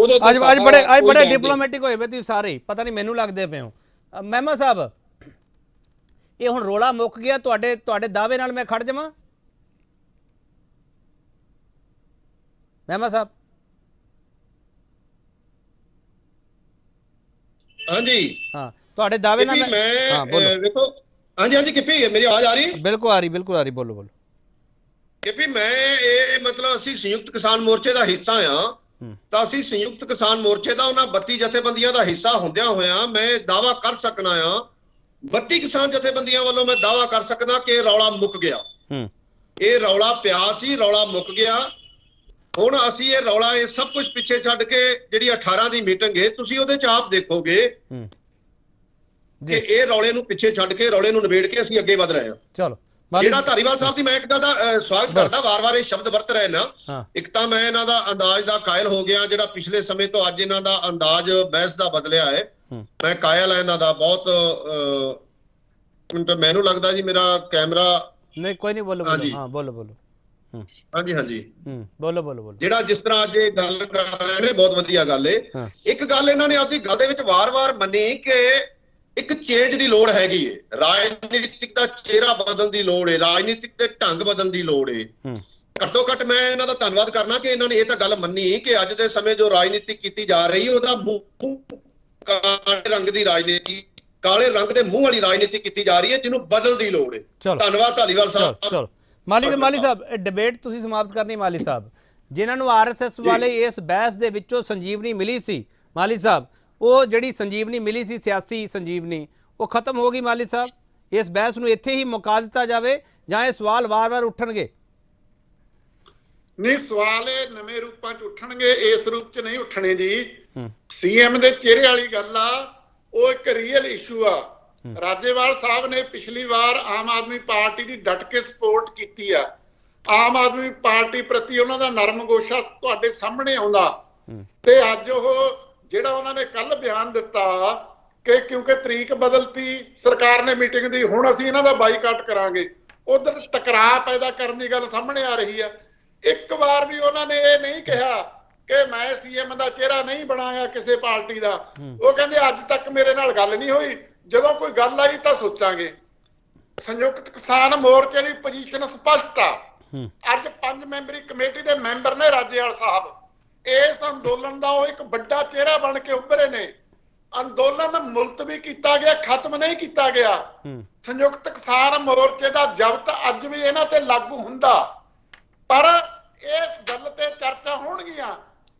ਅੱਜ ਬੜੇ ਡਿਪਲੋਮੈਟਿਕ ਹੋਏ ਵੇ ਤੁਸੀਂ ਸਾਰੇ, ਪਤਾ ਨਹੀਂ ਮੈਨੂੰ ਲੱਗਦੇ ਪਏ ਹੋ। ਮਹਿਮਾ ਸਾਹਿਬ, ਇਹ ਹੁਣ ਰੋਲਾ ਮੁੱਕ ਗਿਆ, ਤੁਹਾਡੇ ਦਾਅਵੇ ਨਾਲ ਮੈਂ ਖੜ ਜਾਵਾਂ? ਮਹਿਮਾ ਸਾਹਿਬ, ਹਾਂਜੀ ਹਾਂ, ਤੁਹਾਡੇ ਦਾਅਵੇ ਨਾਲ ਮੈਂ ਵੇਖੋ। ਹਾਂਜੀ KP, ਮੇਰੀ ਆਵਾਜ਼ ਆ ਰਹੀ? ਬਿਲਕੁਲ ਆ ਰਹੀ, ਬੋਲੋ। KP, ਮੈਂ ਇਹ ਮਤਲਬ ਅਸੀਂ ਸੰਯੁਕਤ ਕਿਸਾਨ ਮੋਰਚੇ ਦਾ ਹਿੱਸਾ ਆ, ਤਾਂ ਅਸੀਂ ਸੰਯੁਕਤ ਕਿਸਾਨ ਮੋਰਚੇ ਦਾ ਉਹਨਾਂ 32 ਜਥੇਬੰਦੀਆਂ ਦਾ ਹਿੱਸਾ ਹੁੰਦਿਆਂ ਹੋਇਆਂ ਮੈਂ ਦਾਅਵਾ ਕਰ ਸਕਣਾ ਆ, 32 ਕਿਸਾਨ ਜਥੇਬੰਦੀਆਂ ਵੱਲੋਂ ਮੈਂ ਦਾਅਵਾ ਕਰ ਸਕਦਾ ਕਿ ਰੌਲਾ ਮੁੱਕ ਗਿਆ। ਇਹ ਰੌਲਾ ਪਿਆ ਸੀ, ਰੌਲਾ ਮੁੱਕ ਗਿਆ। ਹੁਣ ਅਸੀਂ ਇਹ ਰੌਲਾ ਇਹ ਸਭ ਕੁਝ ਪਿੱਛੇ ਛੱਡ ਕੇ ਜਿਹੜੀ 18 ਦੀ ਮੀਟਿੰਗ ਹੈ ਤੁਸੀਂ ਉਹਦੇ ਚ ਆਪ ਦੇਖੋਗੇ ਕਿ ਇਹ ਰੌਲੇ ਨੂੰ ਪਿੱਛੇ ਛੱਡ ਕੇ ਰੌਲੇ ਨੂੰ ਨਿਬੇੜ ਕੇ ਅਸੀਂ ਅੱਗੇ ਵਧ ਰਹੇ ਹਾਂ। ਚਲੋ ਜਿਹੜਾ ਧਾਰੀਵਾਲ ਸਾਹਿਬ ਦੀ ਮੈਂ ਇੱਕ ਗੱਲ ਦਾ ਸਵਾਗਤ ਕਰਦਾ, ਵਾਰ-ਵਾਰ ਇਹ ਸ਼ਬਦ ਵਰਤ ਰਹੇ ਨਾ। ਇੱਕ ਤਾਂ ਮੈਂ ਇਹਨਾਂ ਦਾ ਅੰਦਾਜ਼ ਦਾ ਕਾਇਲ ਹੋ ਗਿਆ, ਜਿਹੜਾ ਪਿਛਲੇ ਸਮੇਂ ਤੋਂ ਅੱਜ ਇਹਨਾਂ ਦਾ ਅੰਦਾਜ਼ ਬਹਿਸ ਦਾ ਬਦਲਿਆ ਹੈ। ਮੈਂ ਕਾਇਲ ਹਾਂ ਇਹਨਾਂ ਦਾ ਬਹੁਤ। ਮੈਨੂੰ ਲੱਗਦਾ ਜੀ ਮੇਰਾ ਕੈਮਰਾ ਨਹੀਂ ਕੋਈ ਨਹੀਂ, ਬੋਲੋ ਹਾਂ ਬੋਲੋ ਬੋਲੋ। ਹਾਂਜੀ ਹਾਂਜੀ ਬੋਲੋ ਬੋਲੋ ਬੋਲੋ। ਜਿਹੜਾ ਜਿਸ ਤਰ੍ਹਾਂ ਅੱਜ ਇਹ ਗੱਲ ਕਰ ਰਹੇ ਨੇ ਬਹੁਤ ਵਧੀਆ ਗੱਲ ਏ। ਇੱਕ ਗੱਲ ਇਹਨਾਂ ਨੇ ਆਪਣੀ ਗੱਲ ਦੇ ਵਿੱਚ ਵਾਰ-ਵਾਰ ਮੰਨੀ ਕਿ ਇੱਕ ਚੇਂਜ ਦੀ ਲੋੜ ਹੈਗੀ ਏ, ਰਾਜਨੀਤਿਕ ਦਾ ਚਿਹਰਾ ਬਦਲਣ ਦੀ ਲੋੜ ਏ, ਰਾਜਨੀਤਿਕ ਦੇ ਢੰਗ ਬਦਲਣ ਦੀ ਲੋੜ ਏ। ਘੱਟੋ ਘੱਟ ਮੈਂ ਇਹਨਾਂ ਦਾ ਧੰਨਵਾਦ ਕਰਨਾ ਕਿ ਇਹਨਾਂ ਨੇ ਇਹ ਤਾਂ ਗੱਲ ਮੰਨੀ ਕਿ ਅੱਜ ਦੇ ਸਮੇਂ ਜੋ ਰਾਜਨੀਤੀ ਕੀਤੀ ਜਾ ਰਹੀ ਹੈ ਉਹਦਾ ਮੂੰਹ ਕਾਲੇ ਰੰਗ ਦੀ ਰਾਜਨੀਤੀ, ਕਾਲੇ ਰੰਗ ਦੇ ਮੂੰਹ ਵਾਲੀ ਰਾਜਨੀਤੀ ਕੀਤੀ ਜਾ ਰਹੀ ਹੈ, ਜਿਹਨੂੰ ਬਦਲਣ ਦੀ ਲੋੜ ਏ। ਧੰਨਵਾਦ ਧਾਲੀਵਾਲ ਸਾਹਿਬ। ਚਲੋ ਮਾਲੀ ਸਾਹਿਬ ਡਿਬੇਟ ਤੁਸੀਂ ਸਮਾਪਤ ਕਰਨੀ। ਮਾਲੀ ਸਾਹਿਬ, ਜਿਨ੍ਹਾਂ ਨੂੰ ਆਰਐਸਐਸ ਵਾਲੇ ਇਸ ਬਹਿਸ ਦੇ ਵਿੱਚੋਂ ਸੰਜੀਵਨੀ ਮਿਲੀ ਸੀ, ਮਾਲੀ ਸਾਹਿਬ ਉਹ ਜਿਹੜੀ ਸੰਜੀਵਨੀ ਮਿਲੀ ਸੀ ਸਿਆਸੀ ਸੰਜੀਵਨੀ, ਉਹ ਖਤਮ ਹੋ ਗਈ। ਮਾਲੀ ਸਾਹਿਬ, ਇਸ ਬਹਿਸ ਨੂੰ ਇੱਥੇ ਹੀ ਮੁਕਾ ਦਿੱਤਾ ਜਾਵੇ ਜਾਂ ਇਹ ਸਵਾਲ ਵਾਰ-ਵਾਰ ਉੱਠਣਗੇ? ਨਹੀਂ, ਸਵਾਲ ਇਹ ਨਵੇਂ ਰੂਪਾਂ 'ਚ ਉੱਠਣਗੇ, ਇਸ ਰੂਪ 'ਚ ਨਹੀਂ ਉੱਠਣੇ ਜੀ। ਸੀਐਮ ਦੇ ਚਿਹਰੇ ਵਾਲੀ ਗੱਲ ਆ, ਉਹ ਇੱਕ ਰੀਅਲ ਇਸ਼ੂ ਆ। ਰਾਜੇਵਾਲ ਸਾਹਿਬ ਨੇ ਪਿਛਲੀ ਵਾਰ ਆਮ ਆਦਮੀ ਪਾਰਟੀ ਦੀ ਡਟ ਕੇ ਸਪੋਰਟ ਕੀਤੀ ਆ। ਆਮ ਆਦਮੀ ਪਾਰਟੀ ਪ੍ਰਤੀ ਉਹਨਾਂ ਦਾ ਨਰਮ ਗੋਸ਼ਾ ਤੁਹਾਡੇ ਸਾਹਮਣੇ ਆਉਂਦਾ, ਤੇ ਅੱਜ ਉਹ ਜਿਹੜਾ ਉਹਨਾਂ ਨੇ ਕੱਲ ਬਿਆਨ ਦਿੱਤਾ ਕਿ ਕਿਉਂਕਿ ਤਰੀਕ ਬਦਲਤੀ ਸਰਕਾਰ ਨੇ ਮੀਟਿੰਗ ਦੀ, ਹੁਣ ਅਸੀਂ ਇਹਨਾਂ ਦਾ ਬਾਈਕਾਟ ਕਰਾਂਗੇ, ਉਧਰ ਟਕਰਾਅ ਪੈਦਾ ਕਰਨ ਦੀ ਗੱਲ ਸਾਹਮਣੇ ਆ ਰਹੀ ਆ। ਇੱਕ ਵਾਰ ਵੀ ਉਹਨਾਂ ਨੇ ਇਹ ਨਹੀਂ ਕਿਹਾ ਕਿ ਮੈਂ ਸੀਐਮ ਦਾ ਚਿਹਰਾ ਨਹੀਂ ਬਣਾਇਆ ਕਿਸੇ ਪਾਰਟੀ ਦਾ। ਉਹ ਕਹਿੰਦੇ ਅੱਜ ਤੱਕ ਮੇਰੇ ਨਾਲ ਗੱਲ ਨਹੀਂ ਹੋਈ, ਜਦੋਂ ਕੋਈ ਗੱਲ ਆਈ ਤਾਂ ਸੋਚਾਂਗੇ। ਸੰਯੁਕਤ ਕਿਸਾਨ ਮੋਰਚੇ ਦੀ ਪੋਜੀਸ਼ਨ ਸਪਸ਼ਟ ਆ। ਅੱਜ 5 ਮੈਂਬਰੀ ਕਮੇਟੀ ਦੇ ਮੈਂਬਰ ਨੇ ਰਾਜੇਵਾਲ ਸਾਹਿਬ। ਇਸ ਅੰਦੋਲਨ ਦਾ ਉਹ ਇੱਕ ਵੱਡਾ ਚਿਹਰਾ ਬਣ ਕੇ ਉੱਭਰੇ ਨੇ। ਅੰਦੋਲਨ ਮੁਲਤਵੀ ਕੀਤਾ ਗਿਆ, ਖਤਮ ਨਹੀਂ ਕੀਤਾ ਗਿਆ। ਸੰਯੁਕਤ ਕਿਸਾਨ ਮੋਰਚੇ ਦਾ ਜ਼ਬਤ ਅੱਜ ਵੀ ਇਹਨਾਂ ਤੇ ਲਾਗੂ ਹੁੰਦਾ, ਪਰ ਇਸ ਗੱਲ ਤੇ ਚਰਚਾ ਹੋਣਗੀਆਂ।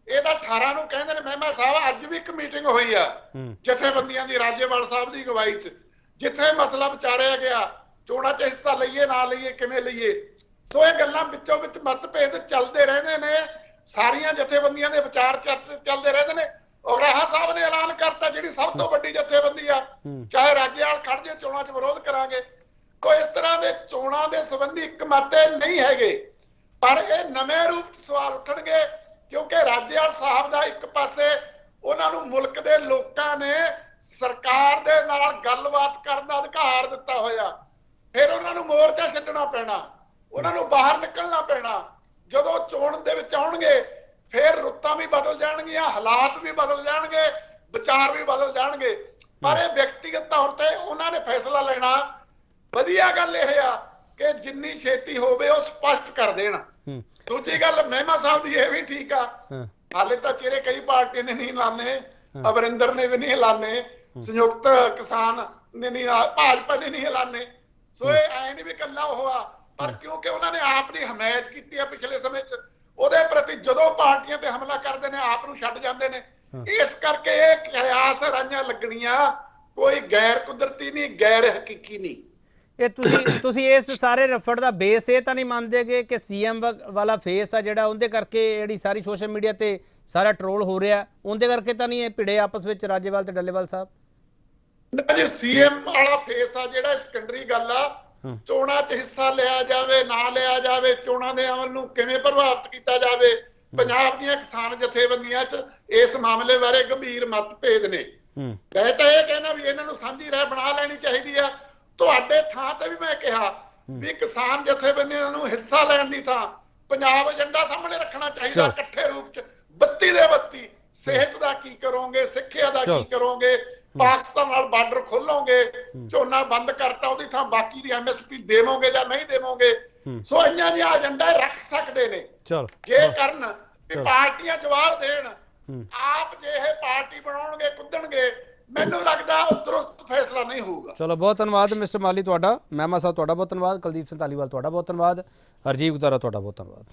ਇਹਦਾ 18 ਨੂੰ ਕਹਿੰਦੇ ਨੇ ਮਹਿਮਾ ਸਾਹਿਬ, ਅੱਜ ਵੀ ਇੱਕ ਮੀਟਿੰਗ ਹੋਈ ਆ ਜਥੇਬੰਦੀਆਂ ਦੀ ਰਾਜੇਵਾਲ ਸਾਹਿਬ ਦੀ ਅਗਵਾਈ 'ਚ, ਜਿੱਥੇ ਮਸਲਾ ਵਿਚਾਰਿਆ ਗਿਆ ਚੋਣਾਂ 'ਚ ਹਿੱਸਾ ਲਈਏ ਨਾ ਲਈਏ, ਕਿਵੇਂ ਲਈਏ। ਸੋ ਇਹ ਗੱਲਾਂ ਵਿੱਚੋਂ ਵਿੱਚ ਮਤਭੇਦ ਚੱਲਦੇ ਰਹਿੰਦੇ ਨੇ, ਸਾਰੀਆਂ ਜਥੇਬੰਦੀਆਂ ਦੇ ਵਿਚਾਰ ਚੱਲਦੇ ਰਹਿੰਦੇ ਨੇ। ਔਗਰਾਹਾ ਸਾਹਿਬ ਨੇ ਐਲਾਨ ਕਰਤਾ ਜਿਹੜੀ ਸਭ ਤੋਂ ਵੱਡੀ ਜਥੇਬੰਦੀ ਆ, ਚਾਹੇ ਰਾਜੇਵਾਲ ਖੜ ਜੇ ਚੋਣਾਂ 'ਚ ਵਿਰੋਧ ਕਰਾਂਗੇ। ਕੋਈ ਇਸ ਤਰ੍ਹਾਂ ਦੇ ਚੋਣਾਂ ਦੇ ਸੰਬੰਧੀ ਇੱਕ ਮਤੇ ਨਹੀਂ ਹੈਗੇ, ਪਰ ਇਹ ਨਵੇਂ ਰੂਪ 'ਚ ਸਵਾਲ ਉੱਠਣਗੇ, ਕਿਉਂਕਿ ਰਾਜੇਵਾਲ ਸਾਹਿਬ ਦਾ ਇੱਕ ਪਾਸੇ ਉਹਨਾਂ ਨੂੰ ਮੁਲਕ ਦੇ ਲੋਕਾਂ ਨੇ ਸਰਕਾਰ ਦੇ ਨਾਲ ਗੱਲਬਾਤ ਕਰਨ ਦਾ ਅਧਿਕਾਰ ਦਿੱਤਾ ਹੋਇਆ, ਫਿਰ ਉਹਨਾਂ ਨੂੰ ਮੋਰਚਾ ਛੱਡਣਾ ਪੈਣਾ, ਉਹਨਾਂ ਨੂੰ ਬਾਹਰ ਨਿਕਲਣਾ ਪੈਣਾ। ਜਦੋਂ ਚੋਣ ਦੇ ਵਿੱਚ ਆਉਣਗੇ ਫਿਰ ਰੁੱਤਾਂ ਵੀ ਬਦਲ ਜਾਣਗੀਆਂ, ਹਾਲਾਤ ਵੀ ਬਦਲ ਜਾਣਗੇ, ਵਿਚਾਰ ਵੀ ਬਦਲ ਜਾਣਗੇ, ਪਰ ਇਹ ਵਿਅਕਤੀਗਤ ਤੌਰ ਤੇ ਉਹਨਾਂ ਨੇ ਫੈਸਲਾ ਲੈਣਾ। ਵਧੀਆ ਗੱਲ ਇਹ ਆ ਕਿ ਜਿੰਨੀ ਛੇਤੀ ਹੋਵੇ ਉਹ ਸਪਸ਼ਟ ਕਰ ਦੇਣ। ਦੂਜੀ ਗੱਲ ਮਹਿਮਾ ਸਾਹਿਬ ਦੀ ਇਹ ਵੀ ਠੀਕ ਆ, ਹਾਲੇ ਤਾਂ ਚਿਹਰੇ ਕਈ ਪਾਰਟੀ ਨੇ ਨਹੀਂ ਲਾਣੇ, ਅਮਰਿੰਦਰ ਨੇ ਵੀ ਨਹੀਂ ਲਾਣੇ, ਸੰਯੁਕਤ ਕਿਸਾਨ ਨੇ ਨਹੀਂ, ਭਾਜਪਾ ਨੇ ਨਹੀਂ ਲਾਣੇ। ਸੋ ਇਹ ਐ ਨਹੀਂ ਵੀ ਕੱਲਾ ਉਹ ਆ, ਪਰ ਕਿਉਂਕਿ ਉਹਨਾਂ ਨੇ ਆਪ ਦੀ ਹਮਾਇਤ ਕੀਤੀ ਆ ਪਿਛਲੇ ਸਮੇਂ 'ਚ, ਉਹਦੇ ਪ੍ਰਤੀ ਜਦੋਂ ਪਾਰਟੀਆਂ ਤੇ ਹਮਲਾ ਕਰਦੇ ਨੇ ਆਪ ਨੂੰ ਛੱਡ ਜਾਂਦੇ ਨੇ। ਇਸ ਕਰਕੇ ਇਹ ਕਿਆਸ ਰਾਈਆਂ ਲੱਗਣੀਆਂ, ਕੋਈ ਗੈਰ ਕੁਦਰਤੀ ਨਹੀਂ, ਗੈਰ ਹਕੀਕੀ ਨਹੀਂ। ਇਹ ਤੁਸੀਂ ਇਸ ਸਾਰੇ ਰਫੜ ਦਾ ਬੇਸ ਇਹ ਤਾਂ ਨਹੀਂ ਮੰਨਦੇਗੇ ਕਿ ਸੀਐਮ ਵਾਲਾ ਫੇਸ ਆ ਜਿਹੜਾ, ਉਹਦੇ ਕਰਕੇ ਜਿਹੜੀ ਸਾਰੀ ਸੋਸ਼ਲ ਮੀਡੀਆ ਤੇ ਸਾਰਾ ਟਰੋਲ ਹੋ ਰਿਹਾ, ਉਹਦੇ ਕਰਕੇ ਤਾਂ ਨਹੀਂ ਇਹ ਭਿੜੇ ਆਪਸ ਵਿੱਚ ਰਾਜੇਵਾਲ ਤੇ ਡੱਲੇਵਾਲ ਸਾਹਿਬ? ਜੇ ਸੀਐਮ ਵਾਲਾ ਫੇਸ ਆ ਜਿਹੜਾ, ਸੈਕੰਡਰੀ ਗੱਲ ਆ। ਚੋਣਾਂ 'ਚ ਹਿੱਸਾ ਲਿਆ ਜਾਵੇ ਨਾ ਲਿਆ ਜਾਵੇ, ਚੋਣਾਂ ਦੇ ਅਮਲ ਨੂੰ ਕਿਵੇਂ ਪ੍ਰਭਾਵਿਤ ਕੀਤਾ ਜਾਵੇ, ਪੰਜਾਬ ਦੀਆਂ ਕਿਸਾਨ ਜਥੇਬੰਦੀਆਂ 'ਚ ਇਸ ਮਾਮਲੇ ਬਾਰੇ ਗੰਭੀਰ ਮਤਭੇਦ ਨੇ। ਮੈਂ ਤਾਂ ਇਹ ਕਹਿਣਾ ਵੀ ਇਹਨਾਂ ਨੂੰ ਸਾਂਝੀ ਰਾਹ ਬਣਾ ਲੈਣੀ ਚਾਹੀਦੀ ਆ। ਤੁਹਾਡੇ ਥਾਂ ਤੇ ਵੀ ਮੈਂ ਕਿਹਾ ਵੀ ਕਿਸਾਨ ਜਥੇਬੰਦੀਆਂ ਨੂੰ ਹਿੱਸਾ ਲੈਣ ਦੀ ਥਾਂ ਪੰਜਾਬ ਏਜੰਡਾ ਸਾਹਮਣੇ ਰੱਖਣਾ ਚਾਹੀਦਾ, ਇਕੱਠੇ ਰੂਪ 'ਚ। 32 ਦੇ 32 ਸਿਹਤ ਦਾ ਕੀ ਕਰੋਗੇ, ਸਿੱਖਿਆ ਦਾ ਕੀ ਕਰੋਗੇ, ਪਾਕਿਸਤਾਨ ਨਾਲ ਬਾਰਡਰ ਖੋਲੋਗੇ, ਝੋਨਾ ਬੰਦ ਕਰਤਾ, ਉਹਦੀ ਥਾਂ ਬਾਕੀ ਦੀ ਐਮਐਸਪੀ ਦੇਵੋਗੇ ਜਾਂ ਨਹੀਂ ਦੇਵੋਗੇ। ਸੋ ਇੰਨਾ ਜਿਹਾ ਏਜੰਡਾ ਰੱਖ ਸਕਦੇ ਨੇ ਜੇ ਕਰਨ, ਵੀ ਪਾਰਟੀਆਂ ਜਵਾਬ ਦੇਣ। ਆਪ ਜੇ ਇਹ ਪਾਰਟੀ ਬਣਾਉਣਗੇ ਕੁੱਦਣਗੇ, ਮੈਨੂੰ ਲੱਗਦਾ ਉਹ ਦਰੁਸਤ ਫੈਸਲਾ ਨਹੀਂ ਹੋਊਗਾ। ਚਲੋ ਬਹੁਤ ਧੰਨਵਾਦ ਮਿਸਟਰ ਮਾਲੀ ਤੁਹਾਡਾ, ਮਹਿਮਾ ਸਾਹਿਬ ਤੁਹਾਡਾ ਬਹੁਤ ਧੰਨਵਾਦ, ਕੁਲਦੀਪ ਸਿੰਘ ਧਾਲੀਵਾਲ ਤੁਹਾਡਾ ਬਹੁਤ ਧੰਨਵਾਦ, ਹਰਜੀਤ ਗੁਤਾਰਾ ਤੁਹਾਡਾ ਬਹੁਤ ਧੰਨਵਾਦ।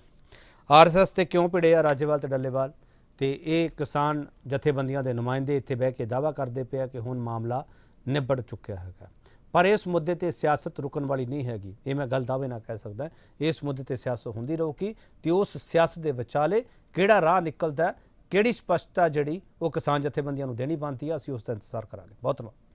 ਆਰਐਸਐਸ ਤੇ ਕਿਉਂ ਭਿੜੇ ਆ ਰਾਜੇਵਾਲ ਤੇ ਡੱਲੇਵਾਲ, ਤੇ ਇਹ ਕਿਸਾਨ ਜਥੇਬੰਦੀਆਂ ਦੇ ਨੁਮਾਇੰਦੇ ਇੱਥੇ ਬਹਿ ਕੇ ਦਾਅਵਾ ਕਰਦੇ ਪਿਆ ਕਿ ਹੁਣ ਮਾਮਲਾ ਨਿਬੜ ਚੁੱਕਿਆ ਹੈਗਾ। ਪਰ ਇਸ ਮੁੱਦੇ ਤੇ ਸਿਆਸਤ ਰੁਕਣ ਵਾਲੀ ਨਹੀਂ ਹੈਗੀ, ਇਹ ਮੈਂ ਗੱਲ ਦਾਅਵੇ ਨਾਲ ਕਹਿ ਸਕਦਾ। ਇਸ ਮੁੱਦੇ ਤੇ ਸਿਆਸਤ ਹੁੰਦੀ ਰਹੂਗੀ ਤੇ ਉਸ ਸਿਆਸਤ ਦੇ ਵਿਚਾਲੇ ਕਿਹੜਾ ਰਾਹ ਨਿਕਲਦਾ, ਕਿਹੜੀ ਸਪਸ਼ਟਤਾ ਜਿਹੜੀ ਉਹ ਕਿਸਾਨ ਜਥੇਬੰਦੀਆਂ ਨੂੰ ਦੇਣੀ ਬਣਦੀ ਆ, ਅਸੀਂ ਉਸ ਦਾ ਇੰਤਜ਼ਾਰ ਕਰਾਂਗੇ। ਬਹੁਤ ਧੰਨਵਾਦ।